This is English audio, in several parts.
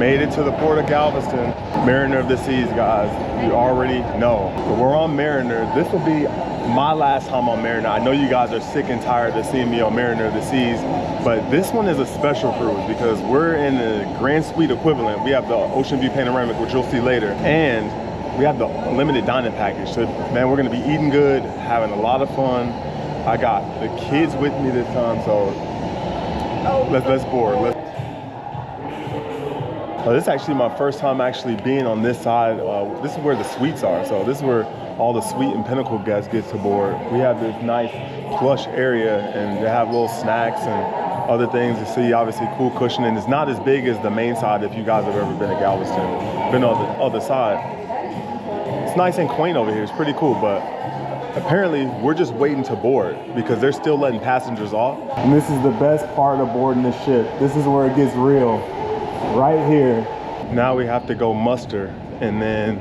made it to the port of Galveston. Mariner of the Seas, guys. You already know. But we're on Mariner. This will be my last time on Mariner. I know you guys are sick and tired of seeing me on Mariner of the Seas, but this one is a special cruise because we're in the Grand Suite equivalent. We have the Ocean View Panoramic, which you'll see later, and we have the limited dining package. So, man, we're gonna be eating good, having a lot of fun. I got the kids with me this time, so let's board. This is actually my first time actually being on this side. This is where the suites are. So this is where all the Suite and Pinnacle guests get to board. We have this nice plush area, and they have little snacks and other things to see. Obviously cool cushioning. It's not as big as the main side if you guys have ever been to Galveston. Been on the other side. It's nice and quaint over here. It's pretty cool, but apparently we're just waiting to board because they're still letting passengers off. And this is the best part of boarding the ship. This is where it gets real. Right here. Now we have to go muster and then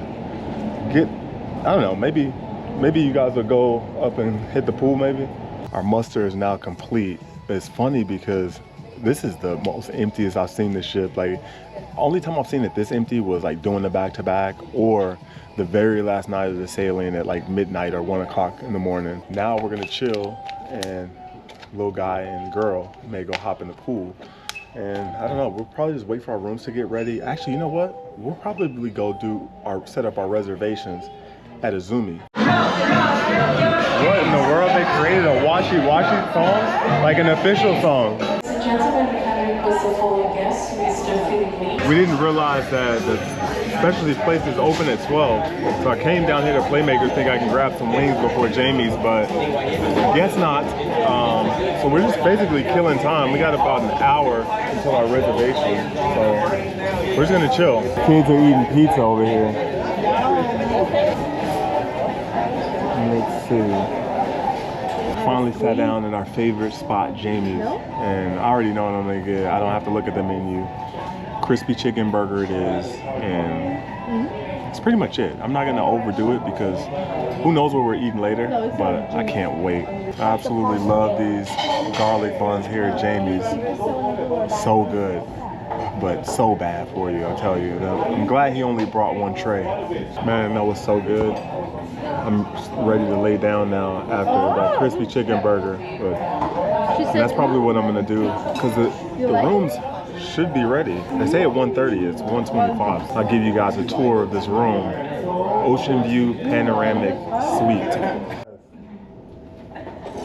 get, I don't know, maybe you guys will go up and hit the pool maybe. Our muster is now complete. It's funny because this is the most emptiest I've seen this ship. Like, only time I've seen it this empty was like doing the back-to-back or the very last night of the sailing at like midnight or 1 o'clock in the morning. Now we're gonna chill and little guy and girl may go hop in the pool. And I don't know, we'll probably just wait for our rooms to get ready. Actually, you know what? We'll probably go set up our reservations at Azumi. What in the world? They created a Washi Washi song? Like an official song. Ladies and gentlemen, we have a request of following guests, Mr. Philip Lee. We didn't realize that the specialty place is open at 12. So I came down here to Playmakers thinking I can grab some wings before Jamie's, but guess not. So we're just basically killing time. We got about an hour until our reservation. So we're just gonna chill. Kids are eating pizza over here. Let's see. Finally sat down in our favorite spot, Jamie's. And I already know what I'm gonna get. I don't have to look at the menu. Crispy chicken burger it is, and it's pretty much it. I'm not gonna overdo it because who knows what we're eating later, but I can't wait. I absolutely love these garlic buns here at Jamie's. So good, but so bad for you, I'll tell you. I'm glad he only brought one tray. Man, that was so good. I'm ready to lay down now after that crispy chicken burger, but that's probably what I'm gonna do because the rooms should be ready. They say at 1:30, it's 1:25. I'll give you guys a tour of this room. Ocean View Panoramic Suite.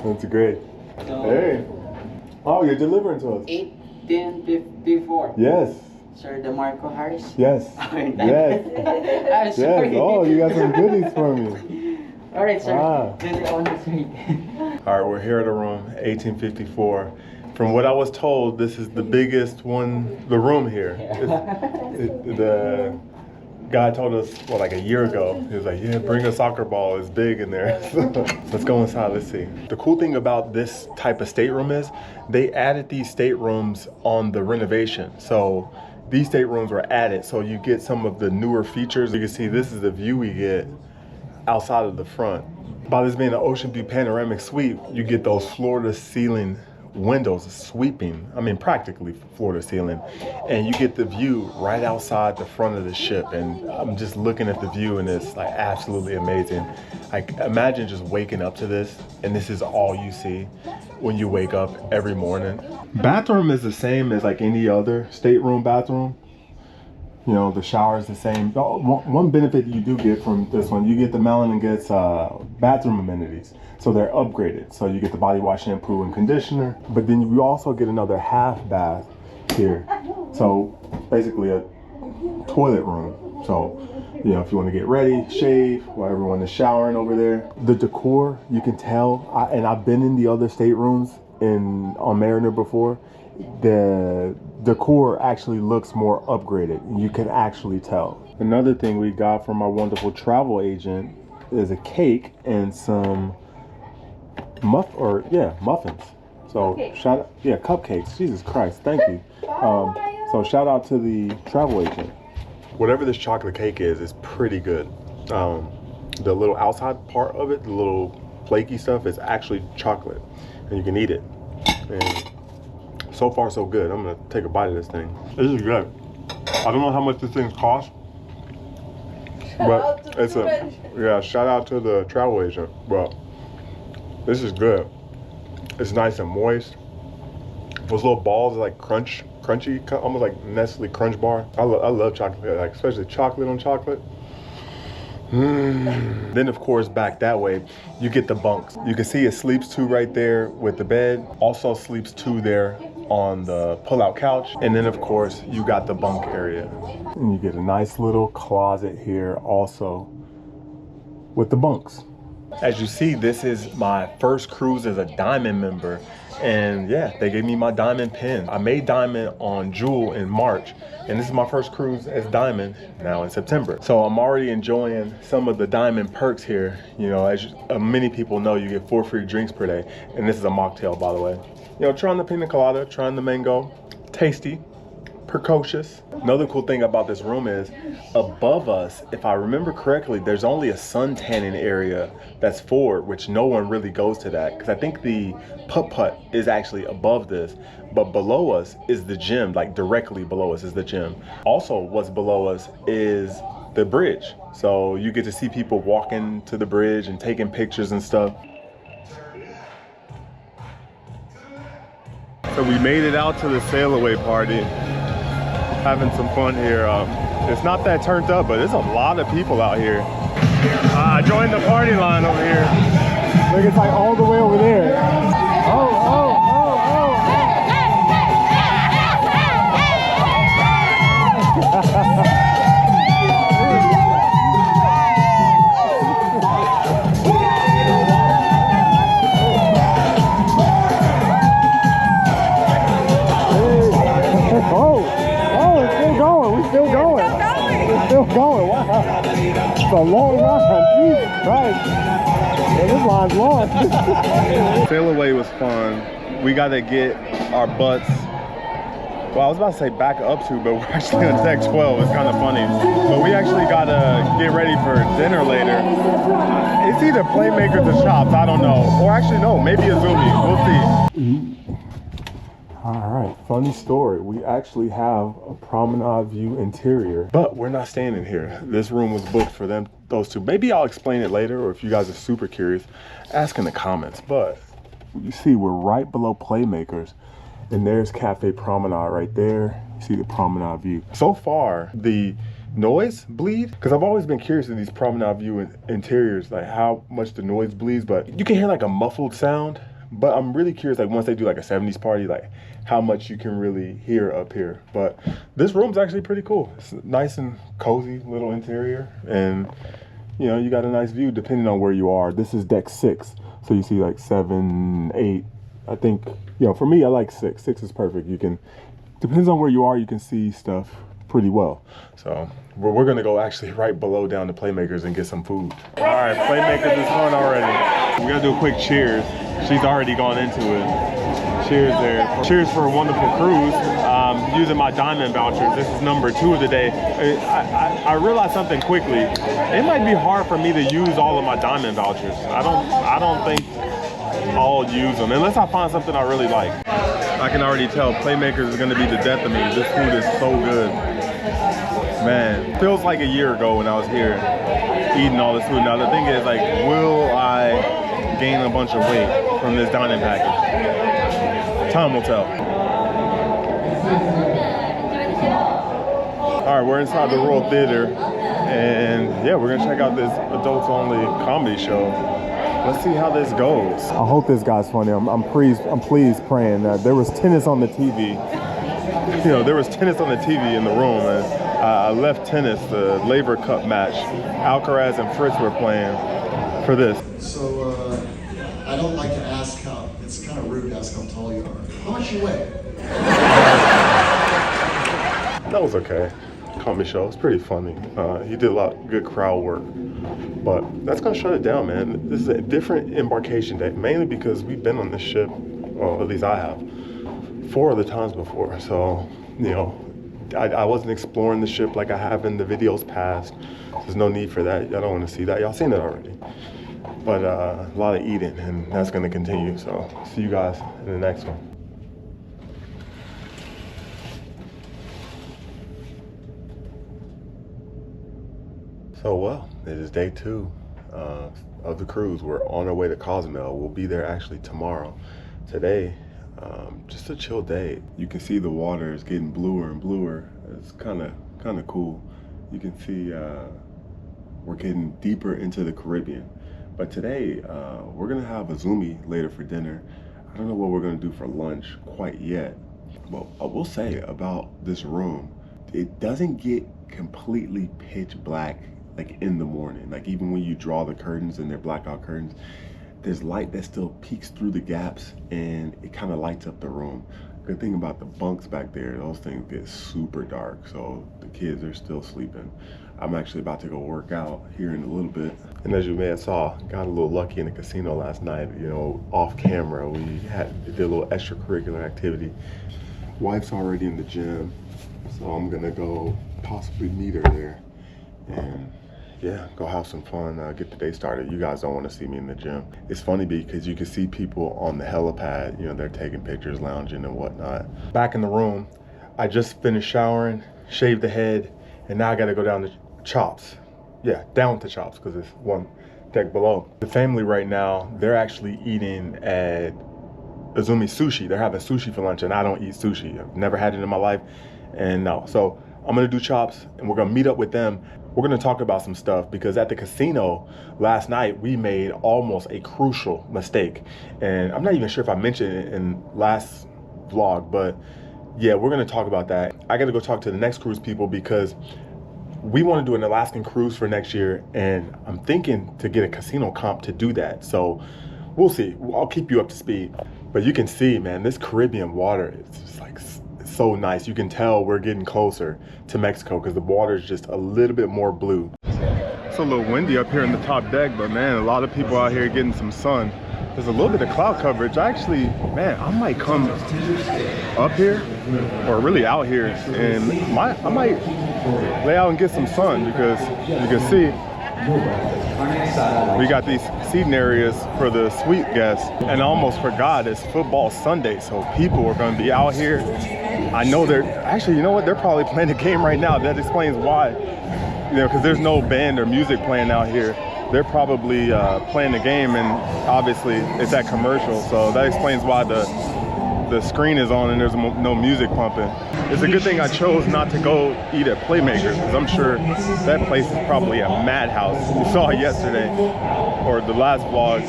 That's great. Hey. Oh, you're delivering to us. 1854. Yes. Sir DeMarco Harris? Yes. Yes. Yes. Oh, you got some goodies for me. All right, sir. Ah. All right, we're here at a room, 1854. From what I was told, this is the biggest one, the room here. The guy told us, well, like a year ago, he was like, yeah, bring a soccer ball, it's big in there. Let's go inside, let's see. The cool thing about this type of stateroom is they added these staterooms on the renovation. So these staterooms were added, so you get some of the newer features. You can see this is the view we get outside of the front. By this being an Ocean View Panoramic Suite, you get those floor-to-ceiling windows sweeping, I mean practically floor to ceiling, and you get the view right outside the front of the ship. And I'm just looking at the view and it's like absolutely amazing. Like imagine just waking up to this and this is all you see when you wake up every morning. Bathroom is the same as like any other stateroom bathroom. You know, the shower is the same. One benefit you do get from this one, you get the Malin & Goetz bathroom amenities. So they're upgraded. So you get the body wash, shampoo, and conditioner. But then you also get another half bath here. So basically a toilet room. So, you know, if you want to get ready, shave, while everyone is showering over there. The decor, you can tell, and I've been in the other staterooms on Mariner before. The decor actually looks more upgraded. You can actually tell. Another thing we got from our wonderful travel agent is a cake and some muffins. So cupcakes. Jesus Christ, thank you. So shout out to the travel agent. Whatever this chocolate cake is pretty good. The little outside part of it, the little flaky stuff, is actually chocolate, and you can eat it. And so far so good. I'm gonna take a bite of this thing. This is good. I don't know how much this thing costs, but it's a, yeah, shout out to the travel agent. But this is good. It's nice and moist. Those little balls are like crunchy, almost like Nestle Crunch Bar. I love chocolate, like especially chocolate on chocolate. Then of course back that way, you get the bunks. You can see it sleeps 2 right there with the bed. Also sleeps 2 there on the pull-out couch. And then of course you got the bunk area. And you get a nice little closet here also with the bunks. As you see, this is my first cruise as a Diamond member. And yeah, they gave me my Diamond pin. I made Diamond on Jewel in March, and this is my first cruise as Diamond now in September. So I'm already enjoying some of the Diamond perks here. You know, as many people know, you get 4 free drinks per day. And this is a mocktail, by the way. You know, trying the pina colada, trying the mango, tasty, precocious. Another cool thing about this room is above us, if I remember correctly, there's only a sun tanning area that's forward, which no one really goes to that, because I think the putt-putt is actually above this, but below us is the gym. Like directly below us is the gym. Also, what's below us is the bridge, so you get to see people walking to the bridge and taking pictures and stuff. So we made it out to the sail away party. Having some fun here. It's not that turned up, but there's a lot of people out here. I joined the party line over here. Look, it's like all the way over there. Going. Wow. It's a long ride. Jesus Christ. Yeah, this line's long. Sail away was fun. We got to get our butts, well, I was about to say back up to, but we're actually on deck 12. It's kind of funny. But we actually got to get ready for dinner later. It's either Playmakers or Chops. I don't know. Or actually, no, maybe Azumi. We'll see. All right, funny story. We actually have a promenade view interior, but we're not staying in here. This room was booked for those two. Maybe I'll explain it later, or if you guys are super curious, ask in the comments. But you see, we're right below Playmakers, and there's Cafe Promenade right there. You see the promenade view. So far, the noise bleed, because I've always been curious in these promenade view interiors, like how much the noise bleeds, but you can hear like a muffled sound. But I'm really curious, like once they do like a 70s party, like how much you can really hear up here. But this room's actually pretty cool. It's nice and cozy little interior, and you know, you got a nice view depending on where you are. This is deck 6, so you see like 7, 8. I think, you know, for me, I like 6. 6 is perfect. You can, depends on where you are, you can see stuff pretty well. So we're gonna go actually right below down to Playmakers and get some food. All right, Playmakers is on already. We gotta do a quick cheers. She's already gone into it. Cheers there. Cheers for a wonderful cruise. Using my Diamond vouchers. This is number 2 of the day. I realized something quickly. It might be hard for me to use all of my Diamond vouchers. I don't think I'll use them unless I find something I really like. I can already tell Playmakers is gonna be the death of me. This food is so good. Man, feels like a year ago when I was here eating all this food. Now the thing is, like, will I gain a bunch of weight from this dining package? Time will tell. All right, we're inside the Royal Theater, and yeah, we're gonna check out this adults only comedy show. Let's see how this goes. I hope this guy's funny. I'm pleased praying that there was tennis on the TV. You know, there was tennis on the TV in the room, and I left tennis, the Laver Cup match. Alcaraz and Fritz were playing for this. So, I don't like to ask how, it's kind of rude to ask how tall you are. How much you weigh? That was okay. Comedy show. It's pretty funny. He did a lot of good crowd work. But that's gonna shut it down, man. This is a different embarkation day, mainly because we've been on this ship, well, at least I have, 4 other times before. So, you know, I wasn't exploring the ship like I have in the videos past. There's no need for that. I don't want to see that. Y'all seen it already. But a lot of eating, and that's gonna continue. So see you guys in the next one. So, well, it is day 2 of the cruise. We're on our way to Cozumel. We'll be there actually tomorrow. Today, just a chill day. You can see the water is getting bluer and bluer. It's kind of cool. You can see we're getting deeper into the Caribbean. But today, we're gonna have Azumi later for dinner. I don't know what we're gonna do for lunch quite yet. But I will say about this room, it doesn't get completely pitch black like in the morning. Like even when you draw the curtains and they're blackout curtains, there's light that still peeks through the gaps and it kind of lights up the room. Good thing about the bunks back there, those things get super dark, so the kids are still sleeping. I'm actually about to go work out here in a little bit. And as you may have saw, got a little lucky in the casino last night, you know, off camera. We did a little extracurricular activity. Wife's already in the gym, so I'm gonna go possibly meet her there and yeah, go have some fun, get the day started. You guys don't want to see me in the gym. It's funny because you can see people on the helipad, you know, they're taking pictures, lounging and whatnot. Back in the room, I just finished showering, shaved the head, and now I got to go down to Chops. Yeah, down to Chops because it's one deck below. The family right now, they're actually eating at Azumi Sushi. They're having sushi for lunch and I don't eat sushi. I've never had it in my life and no. So I'm gonna do Chops and we're gonna meet up with them. We're gonna talk about some stuff because at the casino last night, we made almost a crucial mistake. And I'm not even sure if I mentioned it in last vlog, but yeah, we're gonna talk about that. I gotta go talk to the next cruise people because we wanna do an Alaskan cruise for next year and I'm thinking to get a casino comp to do that. So we'll see, I'll keep you up to speed. But you can see, man, this Caribbean water is just like so nice. You can tell we're getting closer to Mexico because the water is just a little bit more blue. It's a little windy up here in the top deck, but man, a lot of people out here getting some sun. There's a little bit of cloud coverage. Actually, man, I might come up here or really out here and I might lay out and get some sun because you can see we got these seating areas for the suite guests, and I almost forgot it's football Sunday, so people are going to be out here. I know they're actually, you know what? They're probably playing the game right now. That explains why, you know, because there's no band or music playing out here. They're probably playing the game, and obviously it's that commercial, so that explains why the screen is on and there's no music pumping. It's a good thing I chose not to go eat at Playmakers because I'm sure that place is probably a madhouse. You saw it yesterday or the last vlog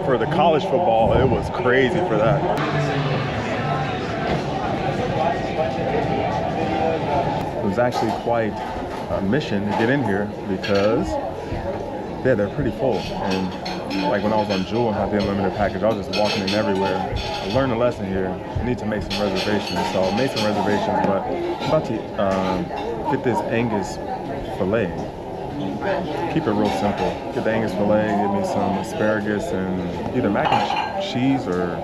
for the college football. It was crazy for that. It was actually quite a mission to get in here because yeah, they're pretty full. And like when I was on Jewel and had the unlimited package, I was just walking in everywhere. I learned a lesson here. I need to make some reservations. So I made some reservations, but I'm about to get this Angus filet. Keep it real simple. Get the Angus filet, give me some asparagus and either mac and cheese or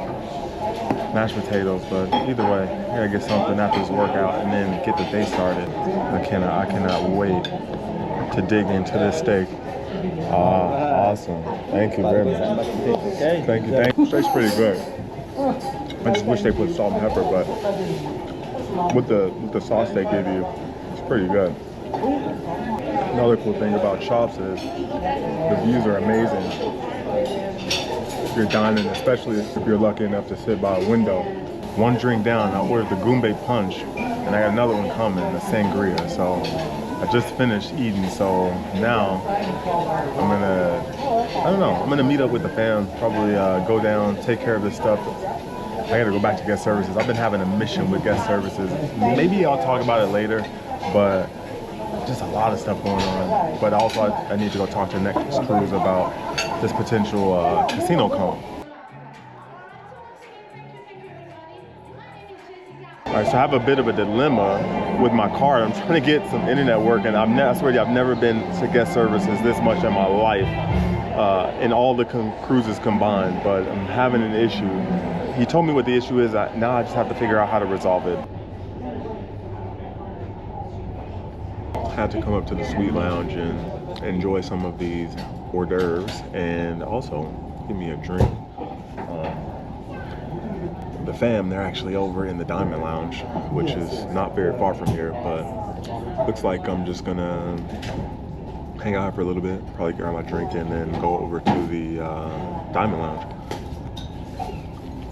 mashed potatoes, but either way, I gotta get something after this workout and then get the day started. I cannot wait to dig into this steak. Awesome. Thank you very much. Thank you. Steak's pretty good. I just wish they put salt and pepper, but with the sauce they give you, it's pretty good. Another cool thing about Chops is the views are amazing. If you're dining, especially if you're lucky enough to sit by a window. One drink down, I ordered the Goombay Punch, and I got another one coming, the Sangria. So I just finished eating, so now I'm gonna meet up with the fam, probably go down, take care of this stuff. I gotta go back to guest services. I've been having a mission with guest services. Maybe I'll talk about it later, but just a lot of stuff going on. But also I need to go talk to the next cruise about this potential casino comp. All right, so I have a bit of a dilemma with my card. I'm trying to get some internet work, and I swear to you, I've never been to guest services this much in my life, in all the cruises combined, but I'm having an issue. He told me what the issue is. Now I just have to figure out how to resolve it. I had to come up to the Sweet Lounge and enjoy some of these hors d'oeuvres and also give me a drink. The fam, they're actually over in the Diamond Lounge, which is not very far from here, but looks like I'm just gonna hang out for a little bit, probably grab my drink, and then go over to the Diamond Lounge.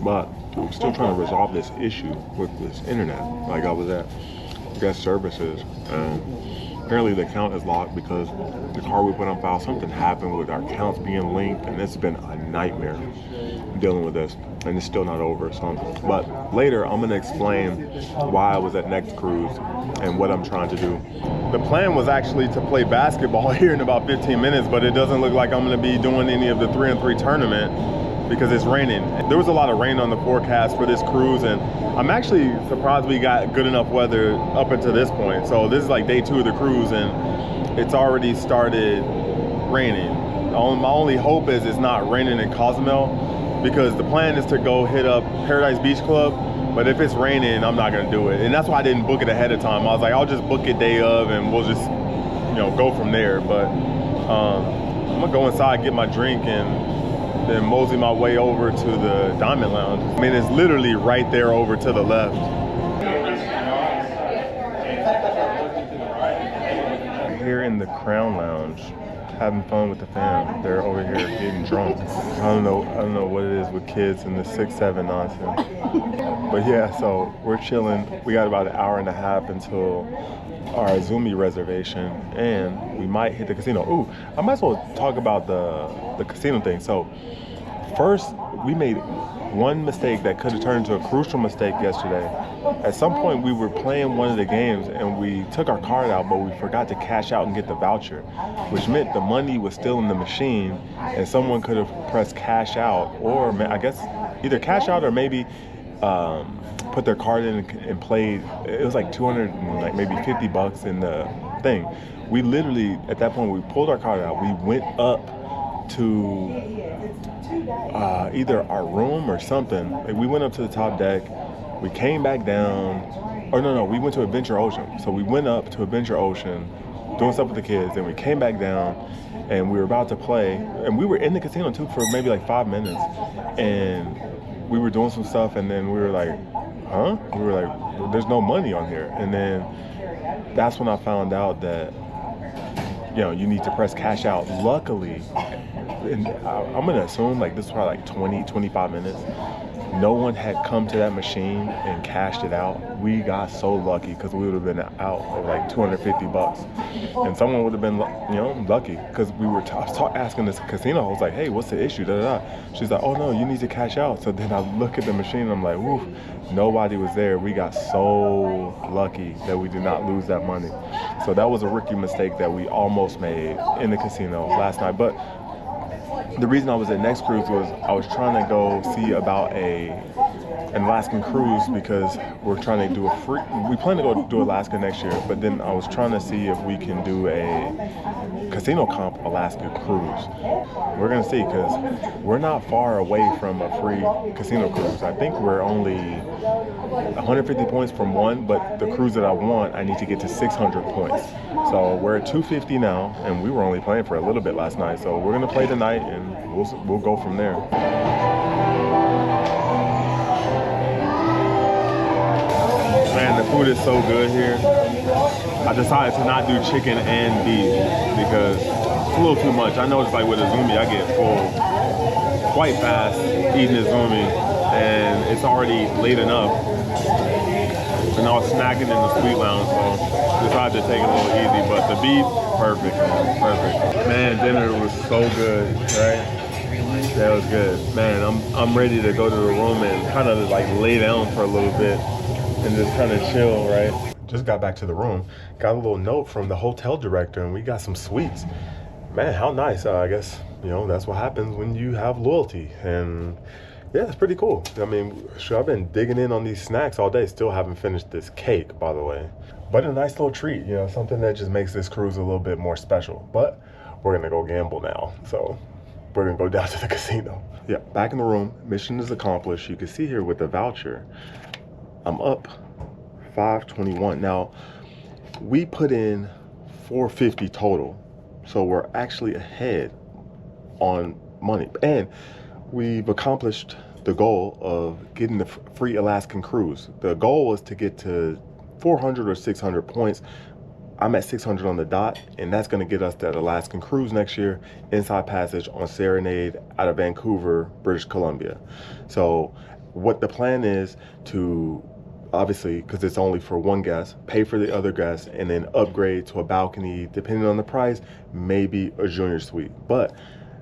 But I'm still trying to resolve this issue with this internet. Like, I was at guest services, and apparently the account is locked because the car we put on file, something happened with our accounts being linked, and it's been a nightmare dealing with this, and it's still not over. So, but later I'm gonna explain why I was at Next Cruise and what I'm trying to do. The plan was actually to play basketball here in about 15 minutes, but it doesn't look like I'm gonna be doing any of the 3-on-3 tournament because it's raining. There was a lot of rain on the forecast for this cruise, and I'm actually surprised we got good enough weather up until this point. So this is like day 2 of the cruise, and it's already started raining. My only hope is it's not raining in Cozumel, because the plan is to go hit up Paradise Beach Club, but if it's raining, I'm not gonna do it. And that's why I didn't book it ahead of time. I was like, I'll just book it day of and we'll just, you know, go from there. But I'm gonna go inside, get my drink, and then mosey my way over to the Diamond Lounge. I mean, it's literally right there over to the left. Here in the Crown Lounge, having fun with the fam. They're over here getting drunk. I don't know what it is with kids and the 6-7 nonsense. But yeah, so we're chilling. We got about an hour and a half until our Izumi reservation, and we might hit the casino. Ooh, I might as well talk about the casino thing. So first, we made one mistake that could have turned into a crucial mistake yesterday. At some point, we were playing one of the games and we took our card out, but we forgot to cash out and get the voucher, which meant the money was still in the machine and someone could have pressed cash out, or I guess either cash out or maybe put their card in and played. It was like 200 and like maybe 50 bucks in the thing. We literally, at that point, we pulled our card out. We went up to either our room or something. Like, we went up to the top deck, we came back down, or no, we went to Adventure Ocean. So we went up to Adventure Ocean, doing stuff with the kids, and we came back down, and we were about to play, and we were in the casino too for maybe like 5 minutes, and we were doing some stuff, and then we were like, huh? We were like, there's no money on here. And then that's when I found out that, you know, you need to press cash out. Luckily, and I'm gonna assume like this was probably like 20-25 minutes, no one had come to that machine and cashed it out. We got so lucky because we would have been out of like 250 bucks, and someone would have been, you know, lucky because we were asking this casino. I was like, hey, what's the issue? Da, da, da. She's like, oh no, you need to cash out. So then I look at the machine and I'm like, woof, nobody was there. We got so lucky that we did not lose that money. So that was a rookie mistake that we almost made in the casino last night. But the reason I was at Next Cruise was I was trying to go see about an Alaskan cruise, because we're trying to do we plan to go do Alaska next year, but then I was trying to see if we can do a casino comp Alaska cruise. We're gonna see, because we're not far away from a free casino cruise. I think we're only 150 points from one, but the cruise that I want, I need to get to 600 points. So we're at 250 now, and we were only playing for a little bit last night. So we're gonna play tonight, and we'll go from there. Man, the food is so good here. I decided to not do chicken and beef because it's a little too much. I noticed like with Izumi, I get full quite fast eating Izumi, and it's already late enough. And I was snacking in the Sweet Lounge, so decided to take it a little easy. But the beef, perfect, man, perfect. Man, dinner was so good, right? That was good. Man, I'm ready to go to the room and kind of like lay down for a little bit and just kind of chill, right? Just got back to the room, got a little note from the hotel director, and we got some sweets. Man, how nice. I guess, you know, that's what happens when you have loyalty. And yeah, it's pretty cool. I mean, sure, I've been digging in on these snacks all day. Still haven't finished this cake, by the way. But a nice little treat, you know, something that just makes this cruise a little bit more special. But we're gonna go gamble now. So we're gonna go down to the casino. Yeah, back in the room, mission is accomplished. You can see here with the voucher, I'm up 521. Now, we put in 450 total. So we're actually ahead on money. And we've accomplished the goal of getting the free Alaskan cruise. The goal was to get to 400 or 600 points. I'm at 600 on the dot, and that's going to get us that Alaskan cruise next year, inside passage on Serenade out of Vancouver, British Columbia. So what the plan is to, obviously, because it's only for one guest, pay for the other guests, and then upgrade to a balcony, depending on the price, maybe a junior suite. But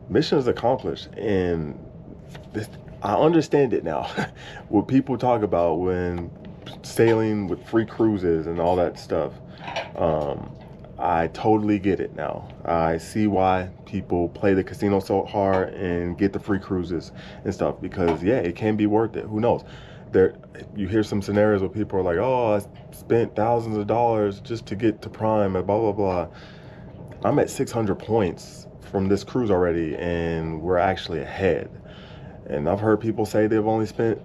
mission is accomplished, and I understand it now. What people talk about when sailing with free cruises and all that stuff, I totally get it now. I see why people play the casino so hard and get the free cruises and stuff, because yeah, it can be worth it. Who knows? You hear some scenarios where people are like, oh, I spent thousands of dollars just to get to Prime and blah, blah, blah. I'm at 600 points from this cruise already, and we're actually ahead. And I've heard people say they've only spent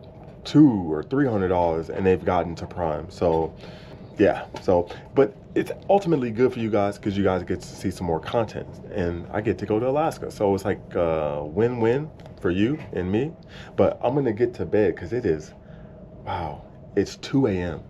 $200 or $300 and they've gotten to Prime. So yeah, but it's ultimately good for you guys because you guys get to see some more content, and I get to go to Alaska. So it's like a win-win for you and me. But I'm gonna get to bed because it is, wow, it's 2 a.m.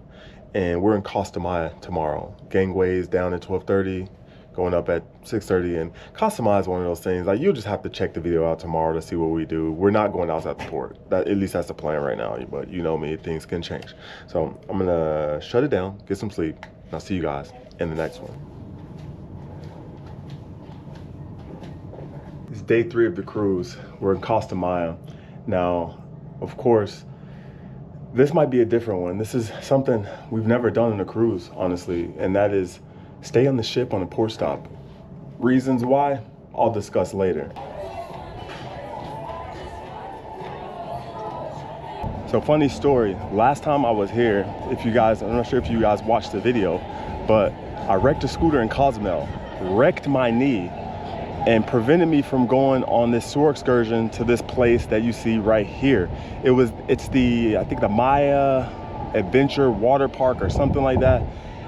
and we're in Costa Maya tomorrow. Gangway's down at 12:30, going up at 6:30, and Costa Maya is one of those things, like, you'll just have to check the video out tomorrow to see what we do. We're not going outside the port. At least that's the plan right now, but you know me, things can change. So I'm gonna shut it down, get some sleep, and I'll see you guys in the next one. It's day 3 of the cruise. We're in Costa Maya. Now, of course, this might be a different one. This is something we've never done in a cruise, honestly, and that is stay on the ship on a port stop. Reasons why, I'll discuss later. So funny story, last time I was here, I'm not sure if you guys watched the video, but I wrecked a scooter in Cozumel, wrecked my knee, and prevented me from going on this tour excursion to this place that you see right here. It's I think the Maya Adventure Water Park or something like that.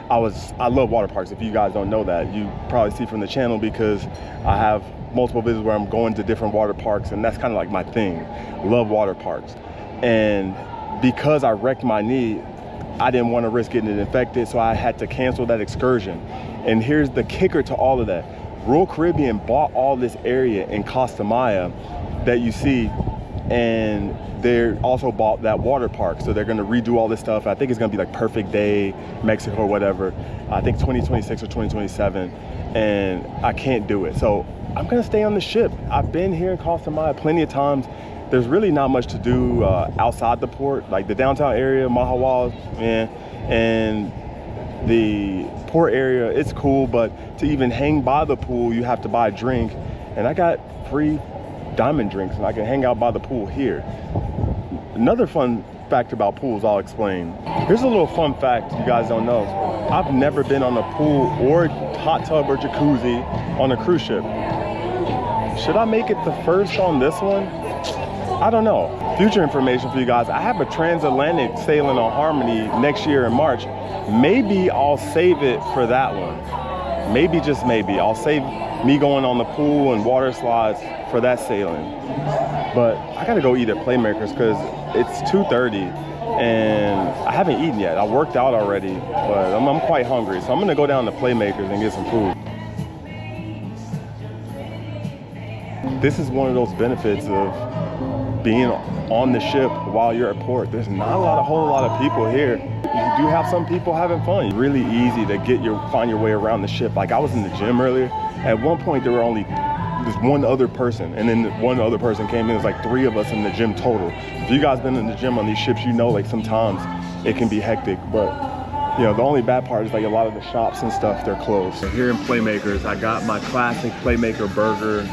I love water parks. If you guys don't know that, you probably see from the channel, because I have multiple videos where I'm going to different water parks, and that's kind of like my thing. Love water parks. And because I wrecked my knee, I didn't want to risk getting it infected, so I had to cancel that excursion. And here's the kicker to all of that. Royal Caribbean bought all this area in Costa Maya that you see, and they also bought that water park. So they're gonna redo all this stuff. I think it's gonna be like Perfect Day, Mexico or whatever. I think 2026 or 2027, and I can't do it. So I'm gonna stay on the ship. I've been here in Costa Maya plenty of times. There's really not much to do outside the port, like the downtown area, Mahawal, and the port area, it's cool, but to even hang by the pool, you have to buy a drink. And I got free diamond drinks, and I can hang out by the pool here. Another fun fact about pools I'll explain. Here's a little fun fact you guys don't know. I've never been on a pool or hot tub or jacuzzi on a cruise ship. Should I make it the first on this one? I don't know. Future information for you guys. I have a transatlantic sailing on Harmony next year in March. Maybe I'll save it for that one. Maybe, just maybe, I'll save me going on the pool and water slides for that sailing. But I gotta go eat at Playmakers because it's 2:30 and I haven't eaten yet. I worked out already, but I'm quite hungry. So I'm gonna go down to Playmakers and get some food. This is one of those benefits of being on the ship while you're at port. There's not a whole lot of people here. You do have some people having fun. Really easy to find your way around the ship. Like, I was in the gym earlier. At one point there were only just one other person, and then one other person came in. It was like 3 of us in the gym total. If you guys been in the gym on these ships, you know, like, sometimes it can be hectic, but you know, the only bad part is like a lot of the shops and stuff, they're closed. So here in Playmakers, I got my classic Playmaker burger,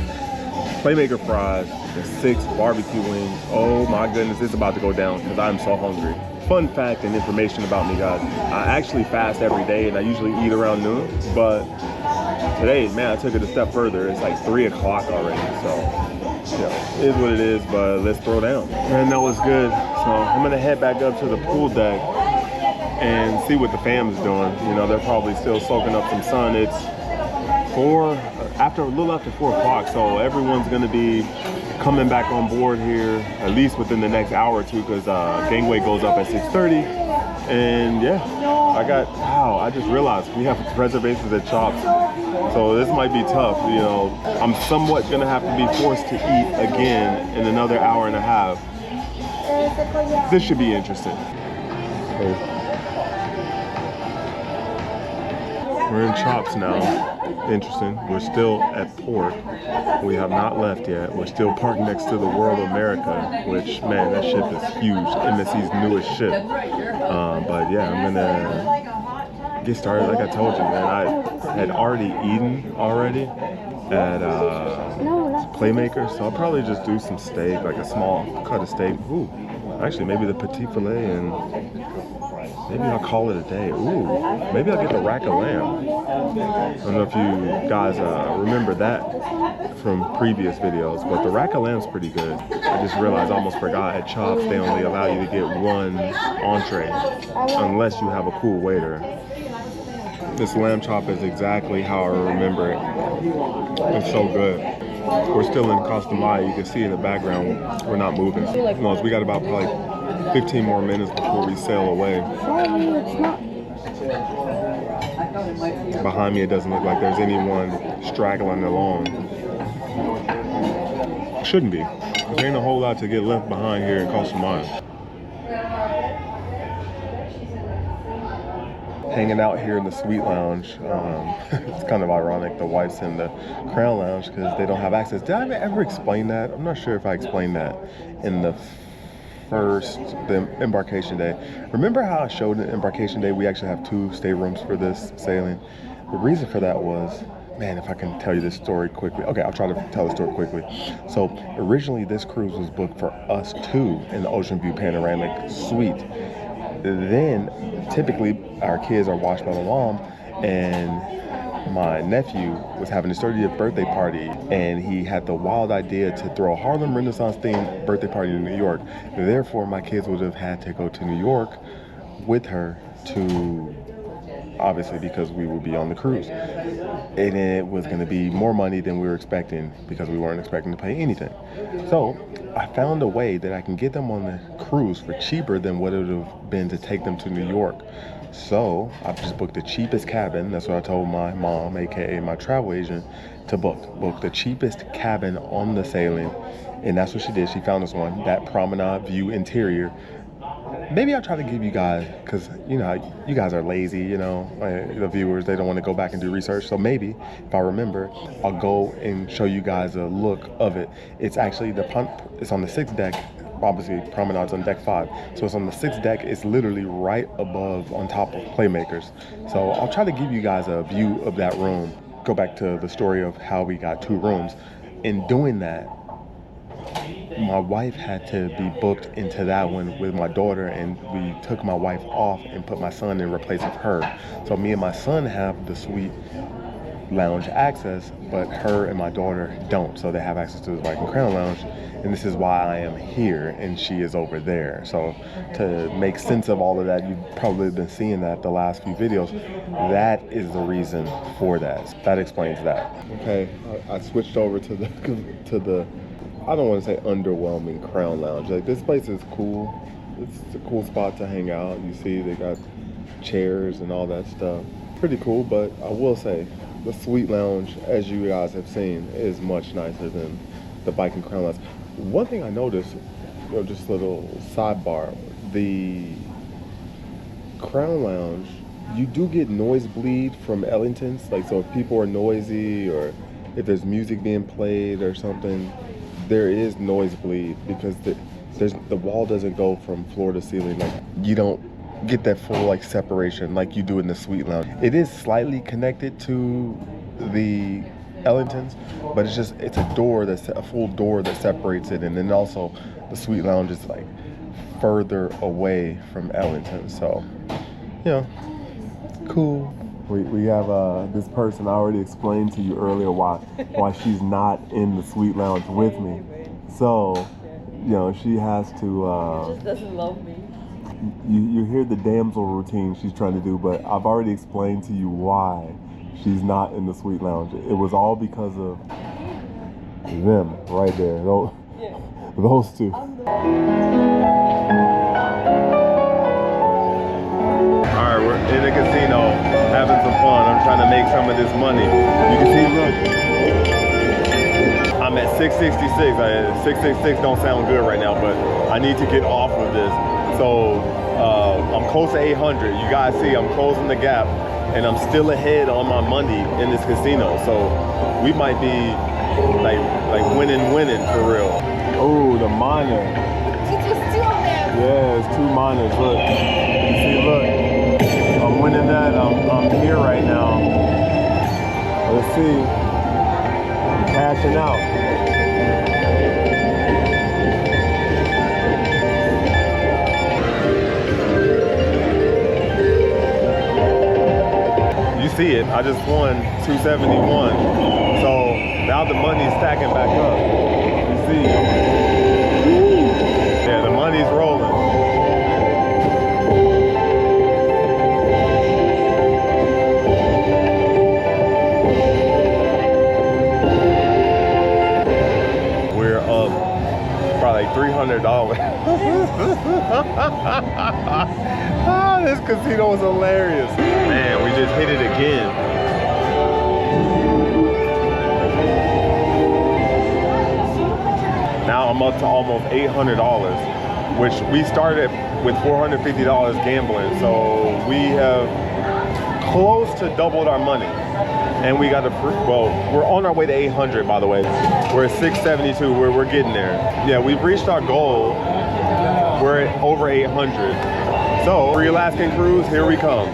Playmaker fries, and 6 barbecue wings. Oh my goodness, it's about to go down because I'm so hungry. Fun fact and information about me, guys. I actually fast every day, and I usually eat around noon, but today, man, I took it a step further. It's like 3 o'clock already, so, you know, it is what it is, but let's throw down. And that was good. So I'm gonna head back up to the pool deck and see what the fam's doing. You know, they're probably still soaking up some sun. It's a little after 4 o'clock, so everyone's gonna be coming back on board here at least within the next hour or two, because gangway goes up at 6:30, And yeah, wow, I just realized we have reservations at Chops. So this might be tough, you know. I'm somewhat gonna have to be forced to eat again in another hour and a half. This should be interesting. We're in Chops now. Interesting. We're still at Port. We have not left yet. We're still parked next to the World America, which, man, that ship is huge. MSC's newest ship. But yeah, I'm gonna get started. Like I told you, man, I had already eaten at Playmaker, so I'll probably just do some steak, like a small cut of steak. Ooh, actually, maybe the petit filet, and maybe I'll call it a day. Ooh, maybe I'll get the rack of lamb. I don't know if you guys remember that from previous videos, but the rack of lamb's pretty good. I just realized, I almost forgot, at Chops they only allow you to get one entree unless you have a cool waiter. This lamb chop is exactly how I remember it. It's so good. We're still in Costa Maya. You can see in the background we're not moving. No, we got about probably 15 more minutes before we sail away. Behind me, it doesn't look like there's anyone straggling along. Shouldn't be. There ain't a whole lot to get left behind here in Costa Maya. Hanging out here in the Suite Lounge. It's kind of ironic the wife's in the Crown Lounge because they don't have access. Did I ever explain that? I'm not sure if I explained that in the embarkation day. Remember how I showed in embarkation day we actually have 2 staterooms for this sailing? The reason for that was, man, if I can tell you this story quickly. Okay, I'll try to tell the story quickly. So originally this cruise was booked for us 2 in the Ocean View Panoramic Suite. Then typically our kids are watched by the mom, and my nephew was having his 30th birthday party, and he had the wild idea to throw a Harlem Renaissance themed birthday party in New York. Therefore, my kids would have had to go to New York with her to, obviously because we would be on the cruise. And it was going to be more money than we were expecting because we weren't expecting to pay anything. So I found a way that I can get them on the cruise for cheaper than what it would have been to take them to New York. So I just booked the cheapest cabin. That's what I told my mom, aka my travel agent, to book the cheapest cabin on the sailing. And that's what she did. She found us one, that Promenade View interior. Maybe I'll try to give you guys, because you know you guys are lazy, you know, the viewers, they don't want to go back and do research. So maybe if I remember, I'll go and show you guys a look of it. It's actually it's on the 6th deck. Obviously Promenade's on deck 5, so it's on the 6th deck. It's literally right above, on top of Playmakers. So I'll try to give you guys a view of that room. Go back to the story of how we got 2 rooms. In doing that, my wife had to be booked into that one with my daughter, and we took my wife off and put my son in replace of her. So me and my son have the Suite Lounge access, but her and my daughter don't. So they have access to the Viking Crown Lounge, and this is why I am here and she is over there. So to make sense of all of that, you've probably been seeing that the last few videos. That is the reason for that. That explains that. Okay, I switched over to the I don't want to say underwhelming Crown Lounge. Like, this place is cool. It's a cool spot to hang out. You see they got chairs and all that stuff. Pretty cool, but I will say the Suite Lounge, as you guys have seen, is much nicer than the Viking Crown Lounge. One thing I noticed, you know, just a little sidebar, the Crown Lounge, you do get noise bleed from Ellington's. Like, so if people are noisy or if there's music being played or something, there is noise bleed because the wall doesn't go from floor to ceiling. Like, you don't get that full like separation like you do in the Suite Lounge. It is slightly connected to the Ellington's, but it's a door, that's a full door that separates it, and then also the Suite Lounge is like further away from Ellington. So, you know, cool. We have this person. I already explained to you earlier why she's not in the Suite Lounge with me. So, you know, she has to. She just doesn't love me. You hear the damsel routine she's trying to do, but I've already explained to you why she's not in the Suite Lounge. It was all because of them right there. Those two. of this money. You can see, look, I'm at 666. 666 don't sound good right now, but I need to get off of this. So I'm close to 800. You guys see I'm closing the gap, and I'm still ahead on my money in this casino. So we might be like winning for real. Oh, the miner. Yeah, it's 2 miners. Look, you see, look, I'm winning that. I'm here right now. Let's see. I'm cashing out. You see it. I just won 271. So now the money's stacking back up. You see. Yeah, the money's rolling. We're up probably like $300. Ah, this casino was hilarious. Man, we just hit it again. Now I'm up to almost $800, which we started with $450 gambling. So we have close to doubled our money. And we got well, we're on our way to 800, by the way. We're at 672, we're getting there. Yeah, we've reached our goal. We're at over 800. So, free Alaskan cruise, here we come.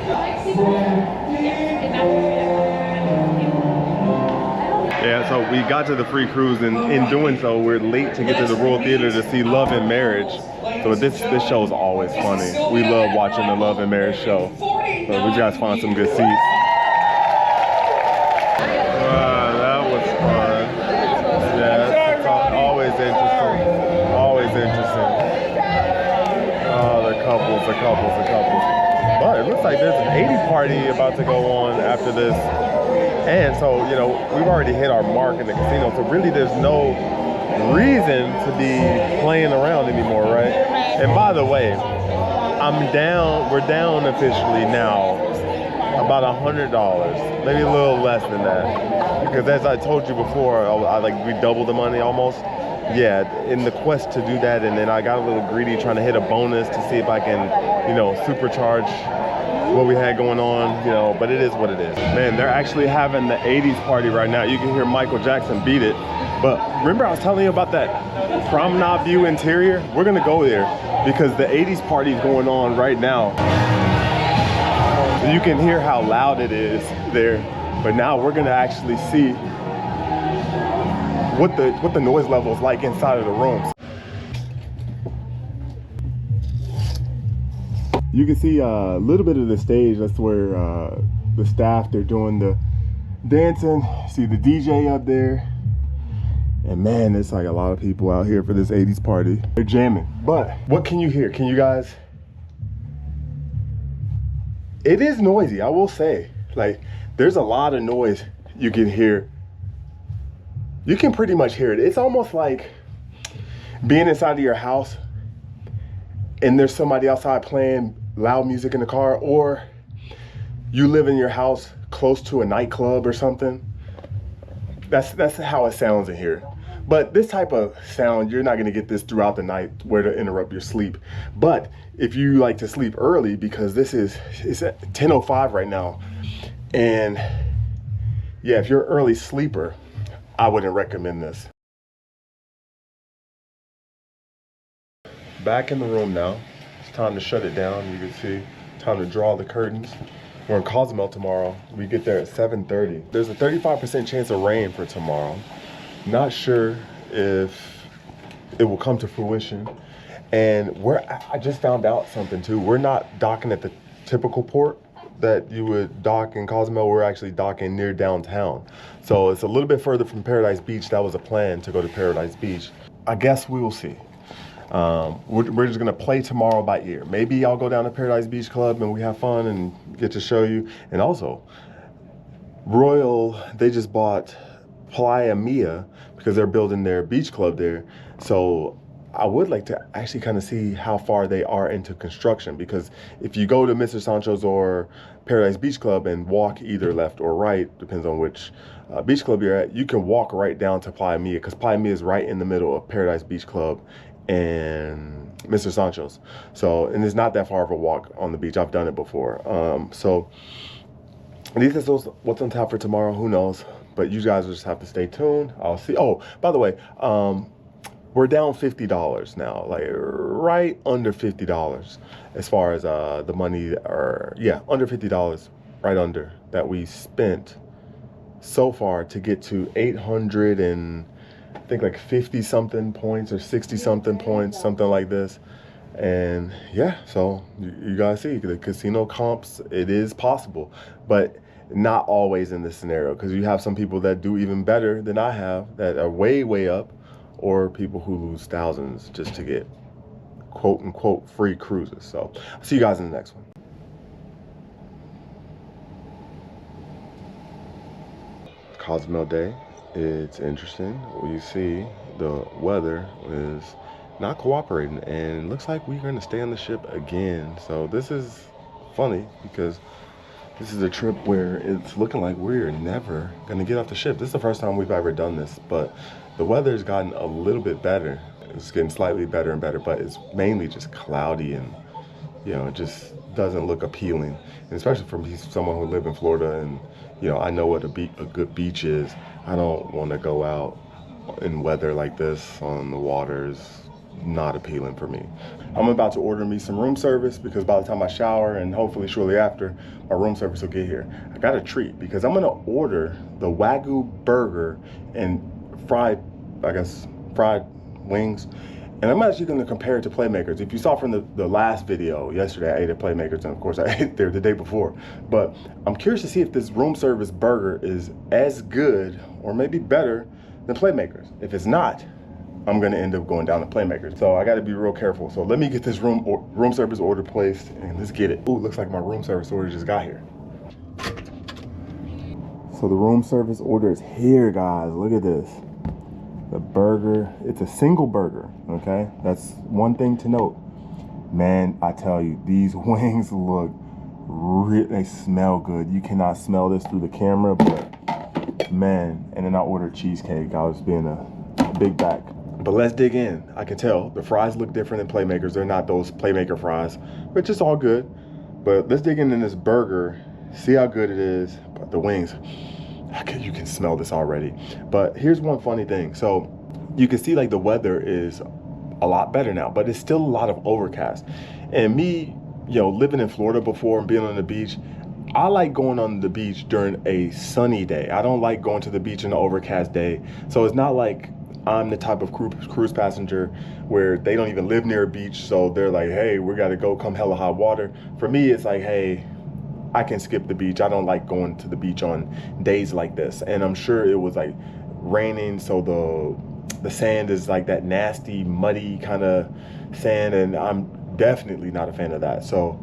Yeah, so we got to the free cruise, and in doing so, we're late to get to the Royal Theater to see Love and Marriage. So this show is always funny. We love watching the Love and Marriage show. So we guys find some good seats. That was fun. Yeah, it's always interesting. Always interesting. Oh, the couples. But it looks like there's an 80 party about to go on after this. And so, you know, we've already hit our mark in the casino, so really there's no reason to be playing around anymore, right? And by the way, we're down officially now about $100, maybe a little less than that. Because as I told you before, we doubled the money almost. Yeah, in the quest to do that, and then I got a little greedy trying to hit a bonus to see if I can, you know, supercharge what we had going on, you know, but it is what it is. Man, they're actually having the 80s party right now. You can hear Michael Jackson beat it. But remember I was telling you about that Promenade View interior? We're gonna go there because the 80s party is going on right now. So you can hear how loud it is there. But now we're gonna actually see what the noise level is like inside of the rooms. You can see a little bit of the stage. That's where the staff, they're doing the dancing. See the DJ up there. And man, it's like a lot of people out here for this 80s party. They're jamming. But what can you hear? Can you guys? It is noisy, I will say. Like, there's a lot of noise you can hear. You can pretty much hear it. It's almost like being inside of your house and there's somebody outside playing loud music in the car, or you live in your house close to a nightclub or something. That's how it sounds in here. But this type of sound, you're not gonna get this throughout the night where to interrupt your sleep. But if you like to sleep early, because it's at 10:05 right now, and yeah, if you're an early sleeper, I wouldn't recommend this. Back in the room now. It's time to shut it down. You can see, time to draw the curtains. We're in Cozumel tomorrow. We get there at 7:30. There's a 35% chance of rain for tomorrow. Not sure if it will come to fruition. And I just found out something too. We're not docking at the typical port that you would dock in Cozumel. We're actually docking near downtown. So it's a little bit further from Paradise Beach. That was a plan to go to Paradise Beach. I guess we will see. We're just gonna play tomorrow by ear. Maybe I'll go down to Paradise Beach Club and we have fun and get to show you. And also, Royal, they just bought Playa Mia because they're building their beach club there. So I would like to actually kind of see how far they are into construction, because if you go to Mr. Sancho's or Paradise Beach Club and walk either left or right, depends on which beach club you're at, you can walk right down to Playa Mia, because Playa Mia is right in the middle of Paradise Beach Club and Mr. Sancho's. So, and it's not that far of a walk on the beach. I've done it before. So at least that's what's on tap for tomorrow. Who knows? But you guys will just have to stay tuned. I'll see. Oh, by the way, we're down $50 now, like right under $50 as far as the money, or yeah, under $50, right under, that we spent so far to get to 800 and I think like 50 something points or 60 something points, something like this. And yeah, so you guys see the casino comps, it is possible, but not always in this scenario, because you have some people that do even better than I have, that are way up, or people who lose thousands just to get quote unquote free cruises. So I'll see you guys in the next one. Cozumel Day, it's interesting. You see the weather is not cooperating, and it looks like we're going to stay on the ship again. So this is funny, because this is a trip where it's looking like we're never going to get off the ship. This is the first time we've ever done this, but the weather's gotten a little bit better. It's getting slightly better and better, but it's mainly just cloudy, and you know, it just doesn't look appealing. And especially for me, someone who lives in Florida, and you know, I know what a good beach is. I don't want to go out in weather like this on the waters. Not appealing for me. I'm about to order me some room service, because by the time I shower, and hopefully shortly after, my room service will get here. I got a treat, because I'm gonna order the Wagyu burger and fried wings, and I'm actually gonna compare it to Playmakers. If you saw from the last video yesterday, I ate at Playmakers, and of course I ate there the day before, but I'm curious to see if this room service burger is as good or maybe better than Playmakers. If it's not, I'm gonna end up going down to Playmakers. So I gotta be real careful. So let me get this room service order placed, and let's get it. Ooh, looks like my room service order just got here. So the room service order is here, guys. Look at this. The burger, it's a single burger, okay? That's one thing to note. Man, I tell you, these wings look they smell good. You cannot smell this through the camera, but man. And then I ordered cheesecake. I was being a big back. But let's dig in. I can tell the fries look different than Playmakers. They're not those Playmaker fries, which is all good. But let's dig in this burger, see how good it is. But the wings, you can smell this already. But here's one funny thing. So you can see like the weather is a lot better now, but it's still a lot of overcast. And me, you know, living in Florida before and being on the beach, I like going on the beach during a sunny day. I don't like going to the beach in an overcast day. So it's not like I'm the type of cruise passenger where they don't even live near a beach, so they're like, hey, we gotta go come hella hot water. For me, it's like, hey, I can skip the beach. I don't like going to the beach on days like this. And I'm sure it was like raining, so the sand is like that nasty, muddy kind of sand, and I'm definitely not a fan of that. So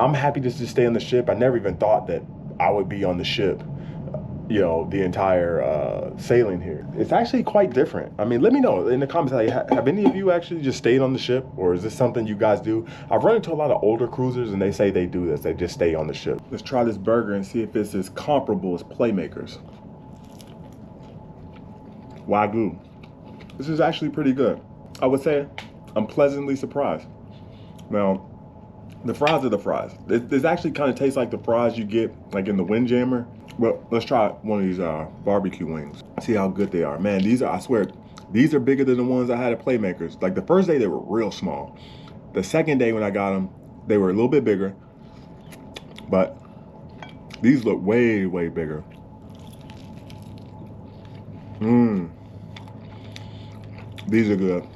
I'm happy to just stay on the ship. I never even thought that I would be on the ship, you know, the entire sailing here. It's actually quite different. I mean, let me know in the comments, like, have any of you actually just stayed on the ship, or is this something you guys do? I've run into a lot of older cruisers, and they say they do this. They just stay on the ship. Let's try this burger and see if it's as comparable as Playmakers. Wagyu. This is actually pretty good. I would say I'm pleasantly surprised. Now, the fries are the fries. This actually kind of tastes like the fries you get like in the Windjammer. Well, let's try one of these barbecue wings. See how good they are. Man, these are, I swear, these are bigger than the ones I had at Playmakers. Like the first day, they were real small. The second day when I got them, they were a little bit bigger. But these look way bigger. These are good.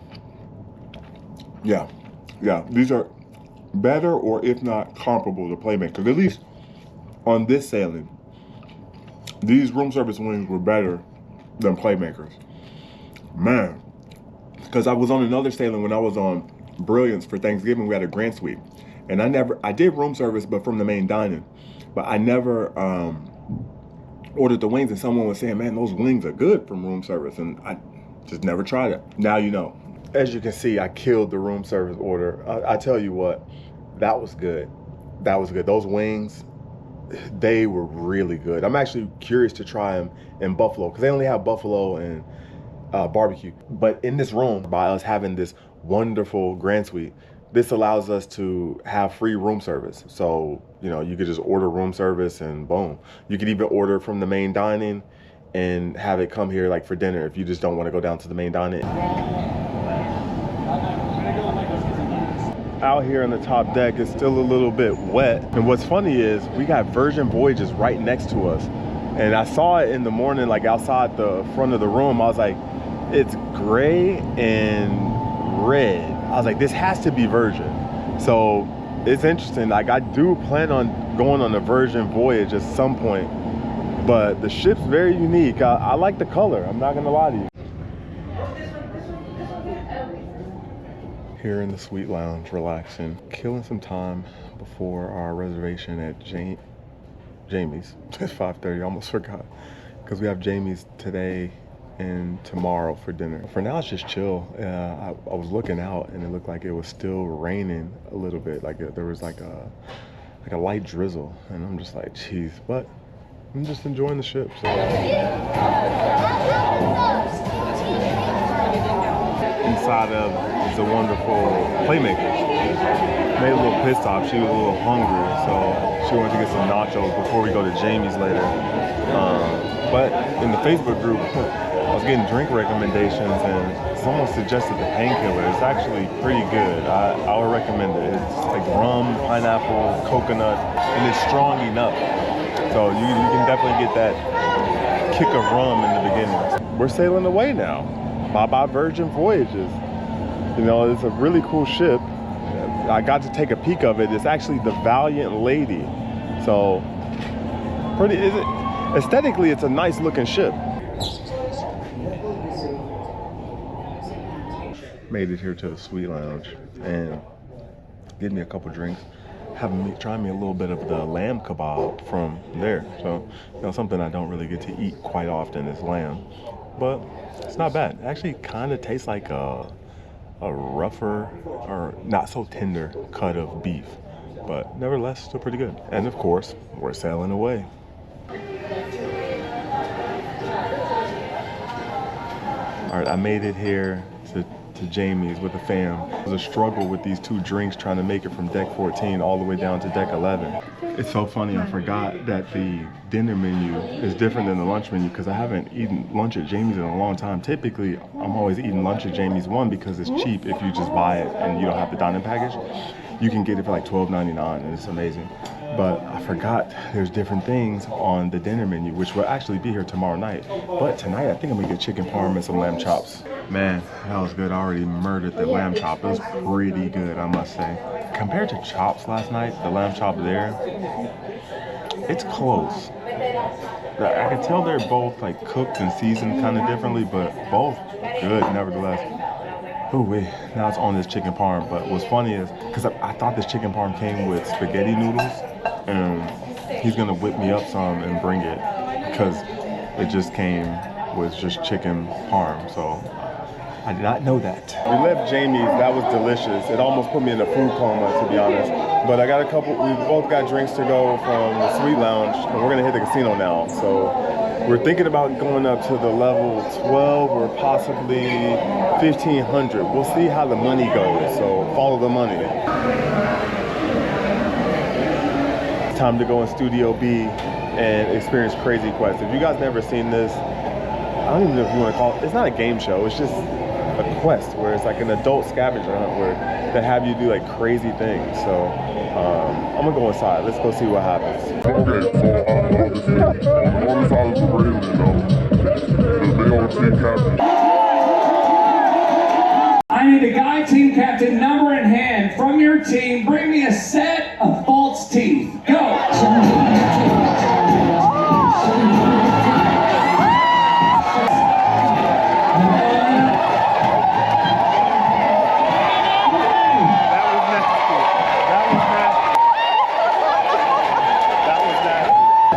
Yeah, these are better, or if not comparable to Playmakers. At least on this sailing, these room service wings were better than Playmakers. Man, because I was on another sailing when I was on Brilliance for Thanksgiving. We had a Grand Suite, and I did room service, but from the main dining. But I never ordered the wings, and someone was saying, man, those wings are good from room service, and I just never tried it. Now you know. As you can see, I killed the room service order. I tell you what, that was good. That was good. Those wings, they were really good. I'm actually curious to try them in Buffalo because they only have buffalo and barbecue. But in this room, by us having this wonderful grand suite, this allows us to have free room service. So, you know, you could just order room service and boom. You could even order from the main dining and have it come here like for dinner if you just don't want to go down to the main dining. Out here on the top deck, it's still a little bit wet. And what's funny is we got Virgin Voyages right next to us. And I saw it in the morning, like outside the front of the room. I was like, it's gray and red. I was like, this has to be Virgin. So it's interesting. Like I do plan on going on a Virgin voyage at some point, but the ship's very unique. I like the color. I'm not gonna lie to you. Here in the Suite Lounge, relaxing, killing some time before our reservation at Jamie's. It's 5:30, I almost forgot. Because we have Jamie's today and tomorrow for dinner. For now, it's just chill. I was looking out and it looked like it was still raining a little bit. Like there was like a light drizzle. And I'm just like, geez, but I'm just enjoying the ship. So. Inside of is a wonderful playmaker. Made a little pit stop. She was a little hungry, so she wanted to get some nachos before we go to Jamie's later. But in the Facebook group, I was getting drink recommendations, and someone suggested the Painkiller. It's actually pretty good. I would recommend it. It's like rum, pineapple, coconut, and it's strong enough. So you can definitely get that kick of rum in the beginning. We're sailing away now. Bye-bye Virgin Voyages. You know, it's a really cool ship. I got to take a peek of it. It's actually the Valiant Lady. So, aesthetically, it's a nice looking ship. Made it here to the Suite Lounge and get me a couple drinks. Try me a little bit of the lamb kebab from there. So, you know, something I don't really get to eat quite often is lamb. But it's not bad. It actually kind of tastes like a rougher or not so tender cut of beef, but nevertheless still pretty good. And of course, we're sailing away. All right, I made it here to Jamie's with the fam. It was a struggle with these two drinks trying to make it from deck 14 all the way down to deck 11. It's so funny, I forgot that the dinner menu is different than the lunch menu because I haven't eaten lunch at Jamie's in a long time. Typically, I'm always eating lunch at Jamie's, one, because it's cheap if you just buy it and you don't have the dining package. You can get it for like $12.99 and it's amazing. But I forgot there's different things on the dinner menu, which will actually be here tomorrow night. But tonight, I think I'm gonna get chicken parm and some lamb chops. Man, that was good. I already murdered the lamb chop. It was pretty good, I must say. Compared to chops last night, the lamb chop there, it's close. I can tell they're both like cooked and seasoned kind of differently, but both good nevertheless. Ooh wait, now it's on this chicken parm. But what's funny is, because I thought this chicken parm came with spaghetti noodles, and he's gonna whip me up some and bring it, because it just came with just chicken parm, so I did not know that. We left Jamie's, that was delicious. It almost put me in a food coma, to be honest. But we both got drinks to go from the Suite Lounge, and we're gonna hit the casino now. So we're thinking about going up to the level 12 or possibly 1500. We'll see how the money goes, so follow the money. It's time to go in Studio B and experience Crazy Quest. If you guys never seen this, I don't even know if you want to call it, it's not a game show, it's just a quest where it's like an adult scavenger hunt where they have you do like crazy things. So I'm gonna go inside. Let's go see what happens. Okay, so on the side of the railing, the male team captain. I need a guy team captain, number in hand, from your team. Bring me a set of false teeth. Go.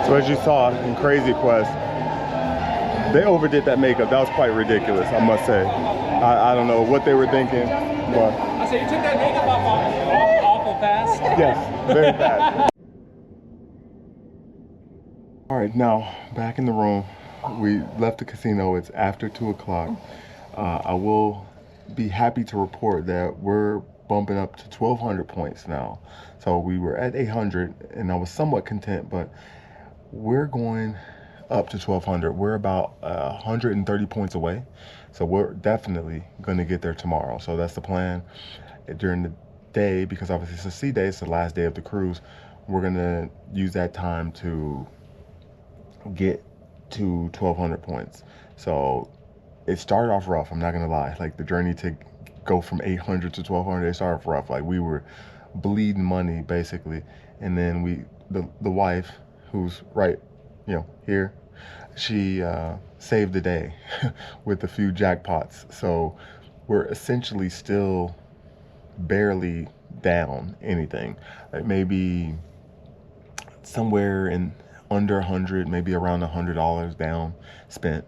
So as you saw in Crazy Quest, they overdid that makeup. That was quite ridiculous, I must say. I don't know what they were thinking, but I said you took that makeup off awful fast. yes, very fast. All right, now back in the room. We left the casino. It's after 2 o'clock. I will be happy to report that we're bumping up to 1,200 points now. So we were at 800 and I was somewhat content, but we're going up to 1,200. We're about 130 points away. So we're definitely going to get there tomorrow. So that's the plan. During the day, because obviously it's a sea day, it's the last day of the cruise, we're going to use that time to get to 1,200 points. So it started off rough, I'm not gonna lie. Like the journey to go from 800 to 1,200, it started off rough. Like we were bleeding money basically. And then the wife, who's right, you know, here, she saved the day with a few jackpots. So we're essentially still barely down anything. Like maybe somewhere in under 100, maybe around $100 down spent,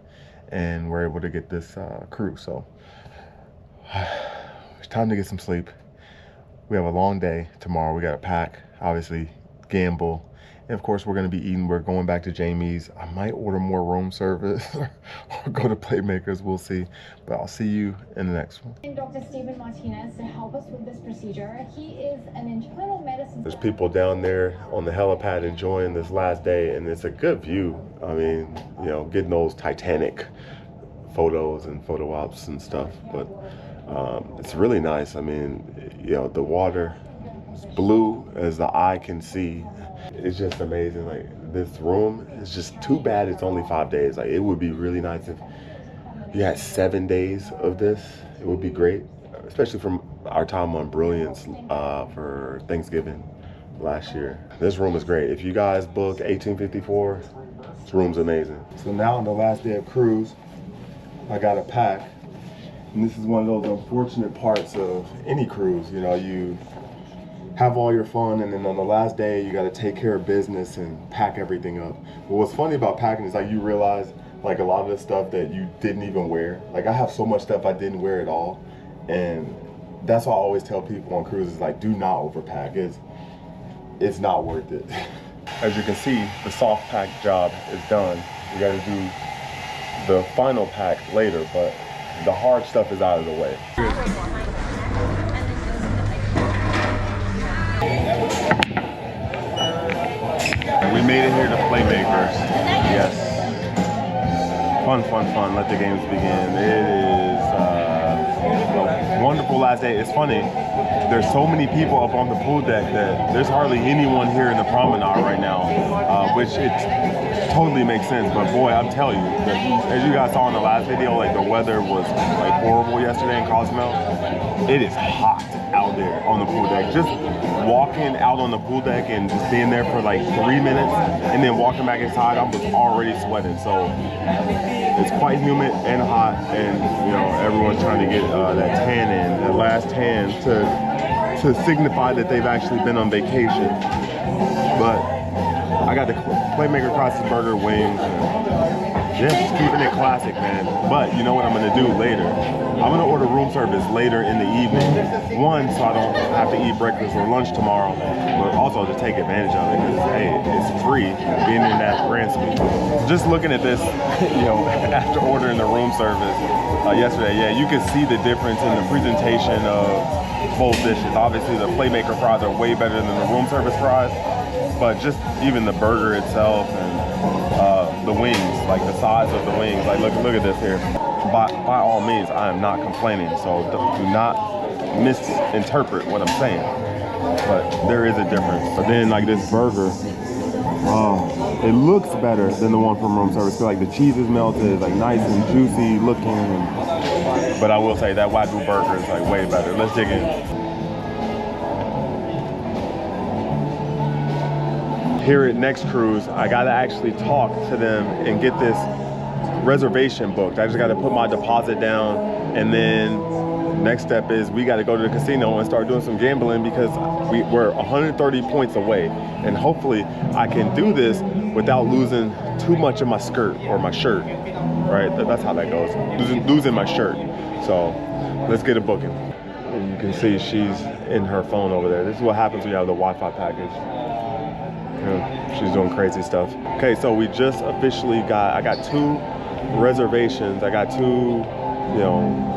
and we're able to get this cruise. So it's time to get some sleep. We have a long day tomorrow. We got to pack, obviously, gamble, and of course we're going to be eating. We're going back to Jamie's. I might order more room service or go to Playmakers. We'll see, but I'll see you in the next one. And Dr. Stephen Martinez to help us with this procedure. He is an internal medicine. There's people down there on the helipad enjoying this last day, and it's a good view. I mean, you know, getting those Titanic photos and photo ops and stuff, but it's really nice. I mean, you know, the water is blue as the eye can see. It's just amazing. Like this room is just too bad it's only 5 days. Like it would be really nice if you had 7 days of this. It would be great, especially from our time on Brilliance for Thanksgiving last year. This room is great. If you guys book 1854, this room's amazing. So now on the last day of cruise, I got to pack. And this is one of those unfortunate parts of any cruise. You know, you have all your fun, and then on the last day, you got to take care of business and pack everything up. But what's funny about packing is like you realize like a lot of the stuff that you didn't even wear. Like I have so much stuff I didn't wear at all. And that's why I always tell people on cruises, like, do not overpack. It's not worth it. As you can see, the soft pack job is done. You got to do the final pack later, but the hard stuff is out of the way. We made it here to Playmakers. Yes. Fun. Let the games begin. It is a wonderful last day. It's funny. There's so many people up on the pool deck that there's hardly anyone here in the promenade right now, which it totally makes sense. But boy, I'm telling you, as you guys saw in the last video, like the weather was like horrible yesterday in Cozumel. It is hot out there on the pool deck. Just walking out on the pool deck and just being there for like 3 minutes and then walking back inside, I was already sweating. So it's quite humid and hot, and you know, everyone's trying to get that tan in, that last tan to signify that they've actually been on vacation. But I got the Playmaker Classic Burger wings. Yeah, just keeping it classic, man. But you know what I'm gonna do later? I'm gonna order room service later in the evening. One, so I don't have to eat breakfast or lunch tomorrow, but also to take advantage of it, because hey, it's free being in that Grand Suite. Just looking at this, you know, after ordering the room service yesterday, yeah, you can see the difference in the presentation of both dishes. Obviously, the Playmaker fries are way better than the room service fries, but just even the burger itself and the wings, like the size of the wings, like look at this here. By all means, I am not complaining, so do not misinterpret what I'm saying, but there is a difference. But then like this burger, it looks better than the one from room service. Feel like the cheese is melted, like nice and juicy looking, but I will say that Wagyu burger is like way better. Let's dig in. Here at Next Cruise, I gotta actually talk to them and get this reservation booked. I just gotta put my deposit down, and then next step is we got to go to the casino and start doing some gambling because we're 130 points away. And hopefully I can do this without losing too much of my skirt or my shirt, right? That's how that goes, losing my shirt. So let's get a booking. And you can see she's in her phone over there. This is what happens when you have the Wi-Fi package. Yeah, she's doing crazy stuff. Okay, so we just officially I got 2 reservations. I got 2, you know,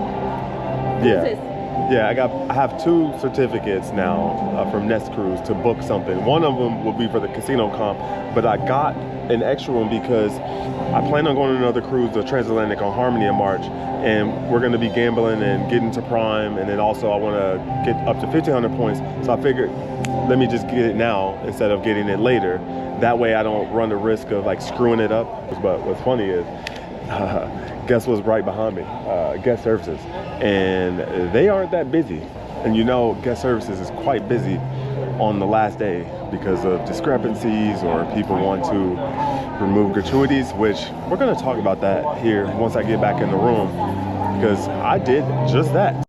yeah, I have 2 certificates now from Nest Cruise to book something. One of them will be for the casino comp, but I got an extra one because I plan on going on another cruise, the Transatlantic on Harmony in March, and we're going to be gambling and getting to Prime, and then also I want to get up to 1,500 points. So I figured, let me just get it now instead of getting it later. That way I don't run the risk of like screwing it up. But what's funny is, guess what's right behind me? Guest services, and they aren't that busy. And you know, guest services is quite busy on the last day because of discrepancies or people want to remove gratuities, which we're going to talk about that here once I get back in the room, because I did just that.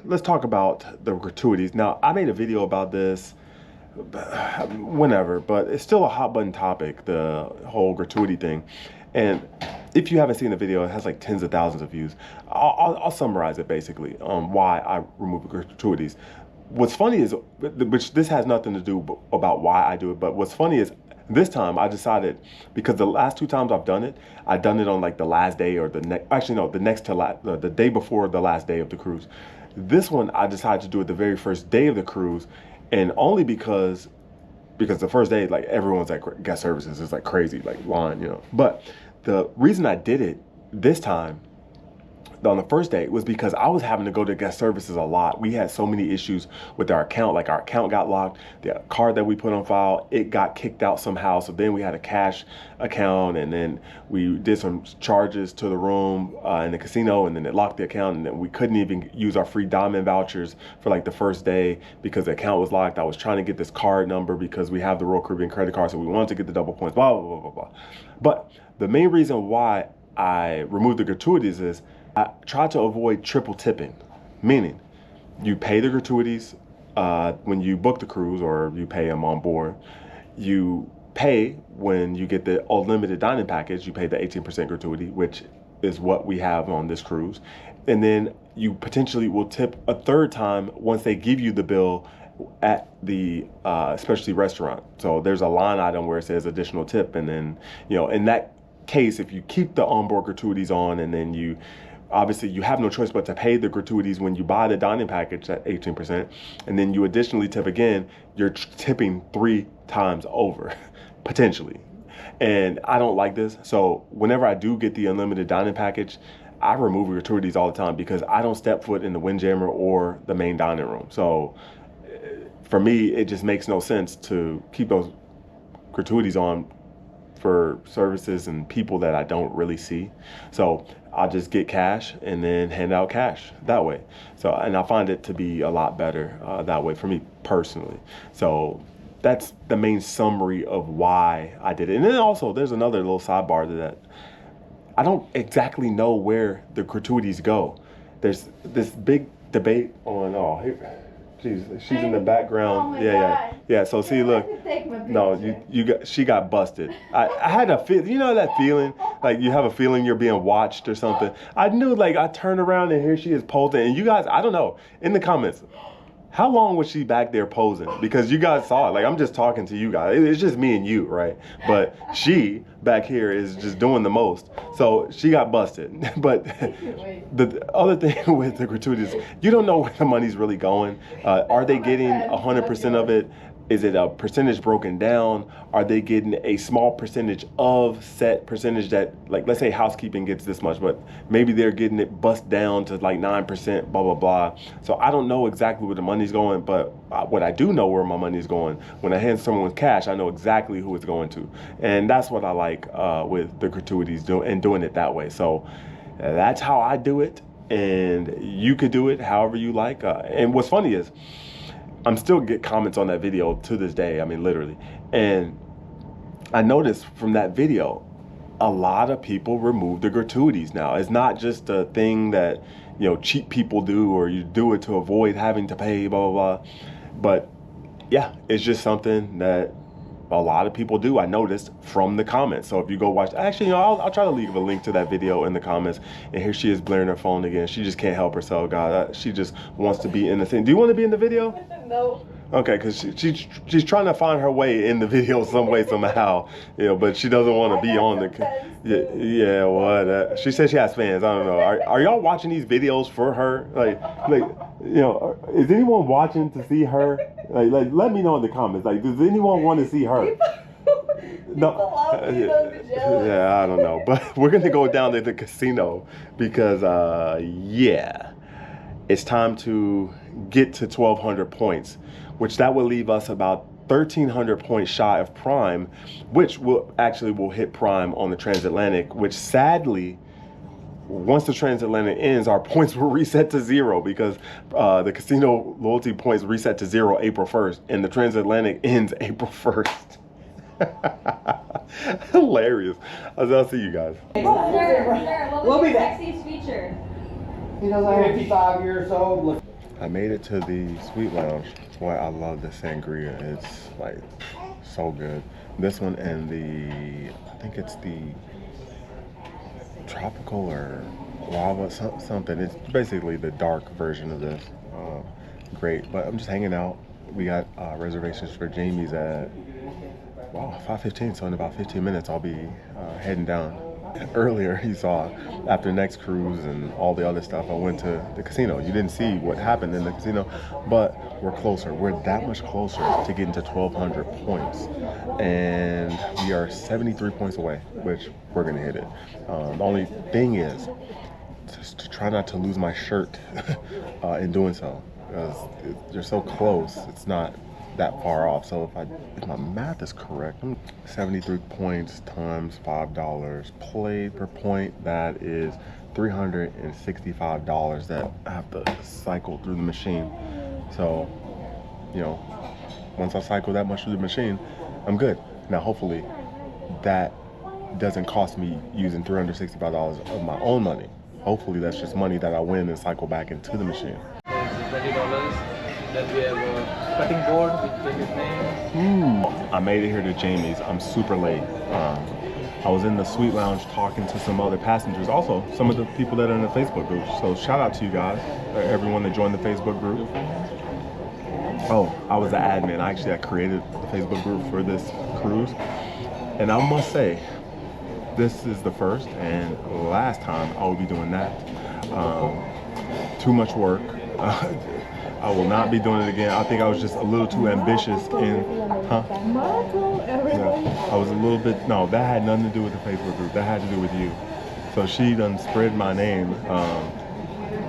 Let's talk about the gratuities. Now, I made a video about this whenever, but it's still a hot button topic, the whole gratuity thing. And if you haven't seen the video, it has like tens of thousands of views. I'll summarize it basically on why I remove gratuities. What's funny is, which this has nothing to do about why I do it, but what's funny is this time I decided, because the last 2 times I've done it on like the last day or the day before the last day of the cruise. This one I decided to do it the very first day of the cruise, and only because the first day, like, everyone's at guest services, it's like crazy, like line, you know. But the reason I did it this time on the first day was because I was having to go to guest services a lot. We had so many issues with our account, like our account got locked, the card that we put on file, it got kicked out somehow. So then we had a cash account, and then we did some charges to the room in the casino, and then it locked the account, and then we couldn't even use our free diamond vouchers for like the first day because the account was locked. I was trying to get this card number because we have the Royal Caribbean credit card, so we wanted to get the double points, blah, blah, blah, blah, blah. But the main reason why I removed the gratuities is I try to avoid triple tipping, meaning you pay the gratuities when you book the cruise or you pay them on board. You pay when you get the unlimited dining package, you pay the 18% gratuity, which is what we have on this cruise. And then you potentially will tip a 3rd time once they give you the bill at the specialty restaurant. So there's a line item where it says additional tip, and then, you know, in that case, if you keep the onboard gratuities on, and then you obviously you have no choice but to pay the gratuities when you buy the dining package at 18%, and then you additionally tip again, you're tipping 3 times over, potentially. And I don't like this. So whenever I do get the unlimited dining package, I remove gratuities all the time because I don't step foot in the Windjammer or the main dining room. So for me, it just makes no sense to keep those gratuities on for services and people that I don't really see. So I'll just get cash and then hand out cash that way. So, and I find it to be a lot better that way for me personally. So that's the main summary of why I did it. And then also there's another little sidebar to that. I don't exactly know where the gratuities go. There's this big debate on, oh, here, she's in the background. Oh my God. Yeah. So see, look, no, she got busted. I had a feel, you know that feeling, like you have a feeling you're being watched or something. I knew, like, I turned around and here she is posing, and you guys, I don't know, in the comments, how long was she back there posing? Because you guys saw it. Like, I'm just talking to you guys. It's just me and you, right? But she back here is just doing the most. So she got busted. But the other thing with the gratuities, you don't know where the money's really going. Are they getting 100% of it? Is it a percentage broken down? Are they getting a small percentage of set percentage that, like, let's say housekeeping gets this much, but maybe they're getting it bust down to like 9%, blah, blah, blah. So I don't know exactly where the money's going, but what I do know where my money's going, when I hand someone cash, I know exactly who it's going to. And that's what I like with the gratuities doing it that way. So that's how I do it. And you could do it however you like. And what's funny is, I'm still get comments on that video to this day. I mean, literally. And I noticed from that video, a lot of people remove the gratuities now. It's not just a thing that, you know, cheap people do, or you do it to avoid having to pay, blah, blah, blah. But yeah, it's just something that a lot of people do, I noticed from the comments. So if you go watch, actually, you know, I'll try to leave a link to that video in the comments. And here she is blaring her phone again. She just can't help herself, God. She just wants to be in the thing. Do you want to be in the video? No. Okay, because she's trying to find her way in the video some way, somehow, you know, but she doesn't want to be on the, yeah, what, she said she has fans, I don't know, are y'all watching these videos for her, like, you know, is anyone watching to see her, like, let me know in the comments, like, does anyone want to see her? No, yeah, I don't know, but we're gonna go down to the casino because, yeah, it's time to get to 1,200 points, which that will leave us about 1,300 points shy of prime, which will hit prime on the transatlantic, which sadly, once the transatlantic ends, our points will reset to 0 because the casino loyalty points reset to 0 April 1st, and the transatlantic ends April 1st. Hilarious. I'll see you guys. We'll be back. Feature. He does like 55 years old. I made it to the Sweet Lounge. Boy, I love the sangria. It's like so good. This one and the, I think it's the tropical or lava something. It's basically the dark version of this. Great, but I'm just hanging out. We got reservations for Jamie's at, wow, 5:15. So in about 15 minutes, I'll be heading down. Earlier, you saw after next cruise and all the other stuff, I went to the casino. You didn't see what happened in the casino, but we're closer. We're that much closer to getting to 1,200 points, and we are 73 points away, which we're gonna hit it. The only thing is just to try not to lose my shirt in doing so, because you're so close. It's not that far off. So if my math is correct, 73 points times $5 played per point, that is $365 that I have to cycle through the machine. So, you know, once I cycle that much through the machine, I'm good. Now hopefully that doesn't cost me using $365 of my own money. Hopefully that's just money that I win and cycle back into the machine. $20. Then we have a cutting board with Jamie's name. I made it here to Jamie's. I'm super late. I was in the Sweet Lounge talking to some other passengers, also some of the people that are in the Facebook group. So shout out to you guys, everyone that joined the Facebook group. Oh, I was the admin. I created the Facebook group for this cruise. And I must say, this is the first and last time I will be doing that. Too much work. I will not be doing it again. I think I was just a little too ambitious in, yeah, I was a little bit, no, that had nothing to do with the Facebook group. That had to do with you. So she done spread my name.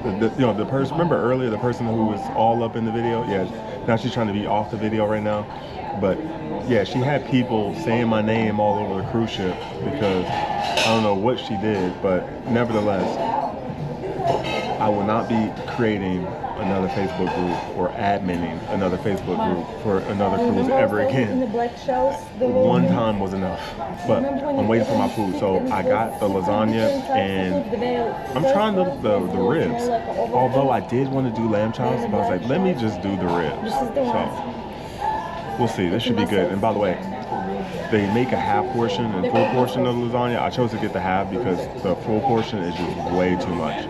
You know, the person, remember earlier, the person who was all up in the video? Yeah, now she's trying to be off the video right now. But yeah, she had people saying my name all over the cruise ship because I don't know what she did, but nevertheless, I will not be creating another Facebook group or adminning another Facebook group for another cruise ever again. One time was enough, but I'm waiting for my food. So I got the lasagna and I'm trying the ribs. Although I did want to do lamb chops, but I was like, let me just do the ribs. So we'll see, this should be good. And by the way, they make a half portion and full portion of the lasagna. I chose to get the half because the full portion is just way too much.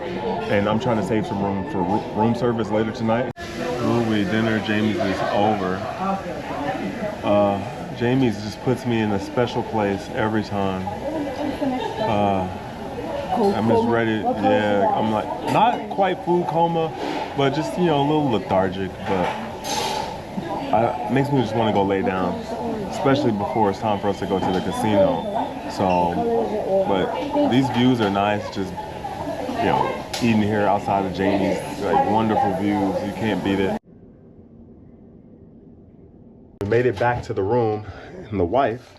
And I'm trying to save some room for room service later tonight. Movie dinner, Jamie's is over. Jamie's just puts me in a special place every time. I'm just ready, yeah, I'm like, not quite food coma, but just, you know, a little lethargic, but it makes me just want to go lay down, especially before it's time for us to go to the casino. So, but these views are nice, just, you know, eating here outside of Jamie's, like wonderful views, you can't beat it. We made it back to the room, and the wife,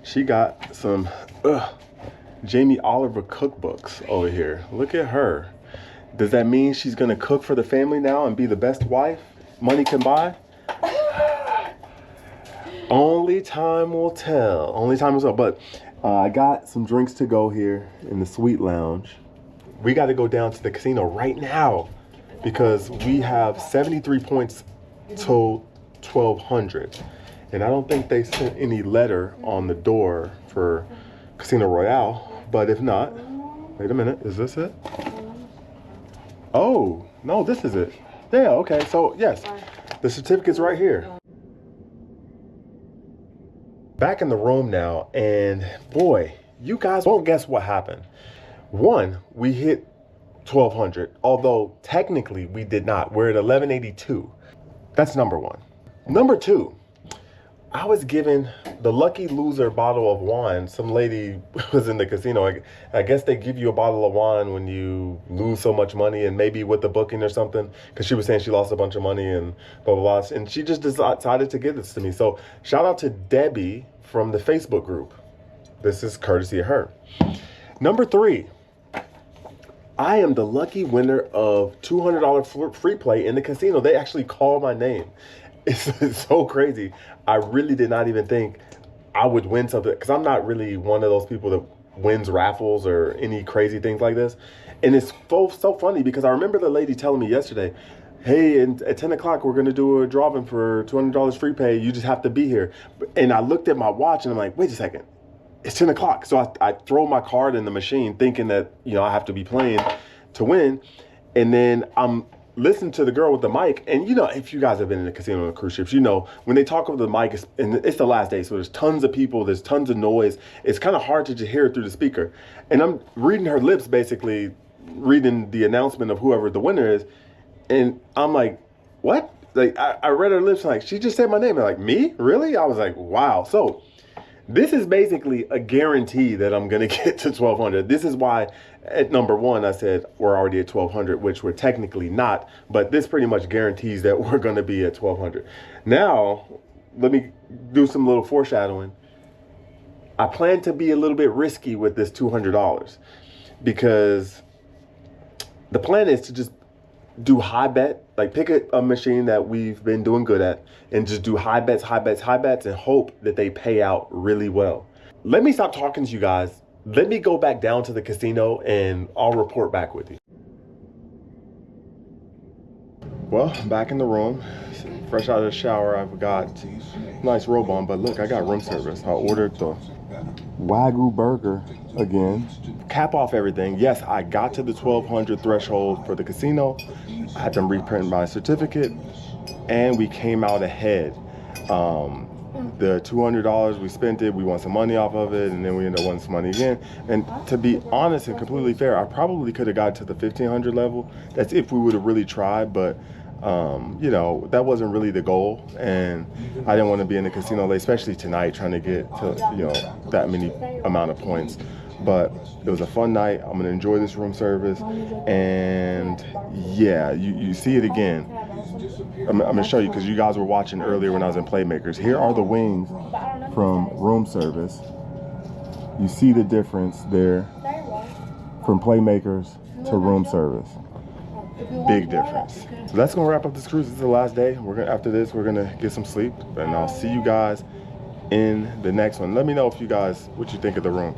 she got some Jamie Oliver cookbooks over here. Look at her. Does that mean she's gonna cook for the family now and be the best wife money can buy? Only time will tell. Only time will tell. But I got some drinks to go here in the Sweet Lounge. We got to go down to the casino right now because we have 73 points to 1,200. And I don't think they sent any letter on the door for Casino Royale. But if not, wait a minute, is this it? Oh, no, this is it. Yeah, okay, so yes, the certificate's right here. Back in the room now, and boy, you guys won't guess what happened. One, we hit 1,200, although technically we did not. We're at 1,182. That's number one. Number two, I was given the lucky loser bottle of wine. Some lady was in the casino. I guess they give you a bottle of wine when you lose so much money, and maybe with the booking or something, because she was saying she lost a bunch of money and blah, blah, blah. And she just decided to give this to me. So shout out to Debbie from the Facebook group. This is courtesy of her. Number three, I am the lucky winner of $200 free play in the casino. They actually called my name. It's so crazy. I really did not even think I would win something, because I'm not really one of those people that wins raffles or any crazy things like this. And it's so funny because I remember the lady telling me yesterday, hey, at 10 o'clock, we're going to do a drawing for $200 free pay. You just have to be here. And I looked at my watch and I'm like, wait a second, it's 10 o'clock. So I throw my card in the machine thinking that, you know, I have to be playing to win. And then I'm listening to the girl with the mic. And, you know, if you guys have been in the casino on cruise ships, you know, when they talk over the mic, and it's the last day. So there's tons of people. There's tons of noise. It's kind of hard to just hear it through the speaker. And I'm reading her lips, basically reading the announcement of whoever the winner is. And I'm like, what? Like, I read her lips, like, she just said my name. And like, me? Really? I was like, wow. So this is basically a guarantee that I'm going to get to 1,200. This is why at number one, I said we're already at 1,200, which we're technically not. But this pretty much guarantees that we're going to be at 1,200. Now, let me do some little foreshadowing. I plan to be a little bit risky with this $200 because the plan is to just do high bet, like pick a machine that we've been doing good at and just do high bets and hope that they pay out really well. Let me stop talking to you guys. Let me go back down to the casino and I'll report back with you. Well, I'm back in the room, fresh out of the shower. I've got a nice robe on, but look, I got room service. I ordered the Wagyu burger again. Cap off everything. Yes, I got to the 1,200 threshold for the casino. I had them reprint my certificate and we came out ahead. The $200, we spent it, we won some money off of it, and then we ended up winning some money again. And to be honest and completely fair, I probably could have got to the 1,500 level. That's if we would have really tried, but you know, that wasn't really the goal. And I didn't want to be in the casino late, especially tonight, trying to get to, you know, that many amount of points. But it was a fun night. I'm gonna enjoy this room service. And yeah, you see it again. I'm gonna show you, because you guys were watching earlier when I was in Playmakers. Here are the wings from room service. You see the difference there from Playmakers to room service. Big difference. So that's gonna wrap up this cruise. This is the last day. After this, we're gonna get some sleep, and I'll see you guys in the next one. Let me know if you guys, what you think of the room.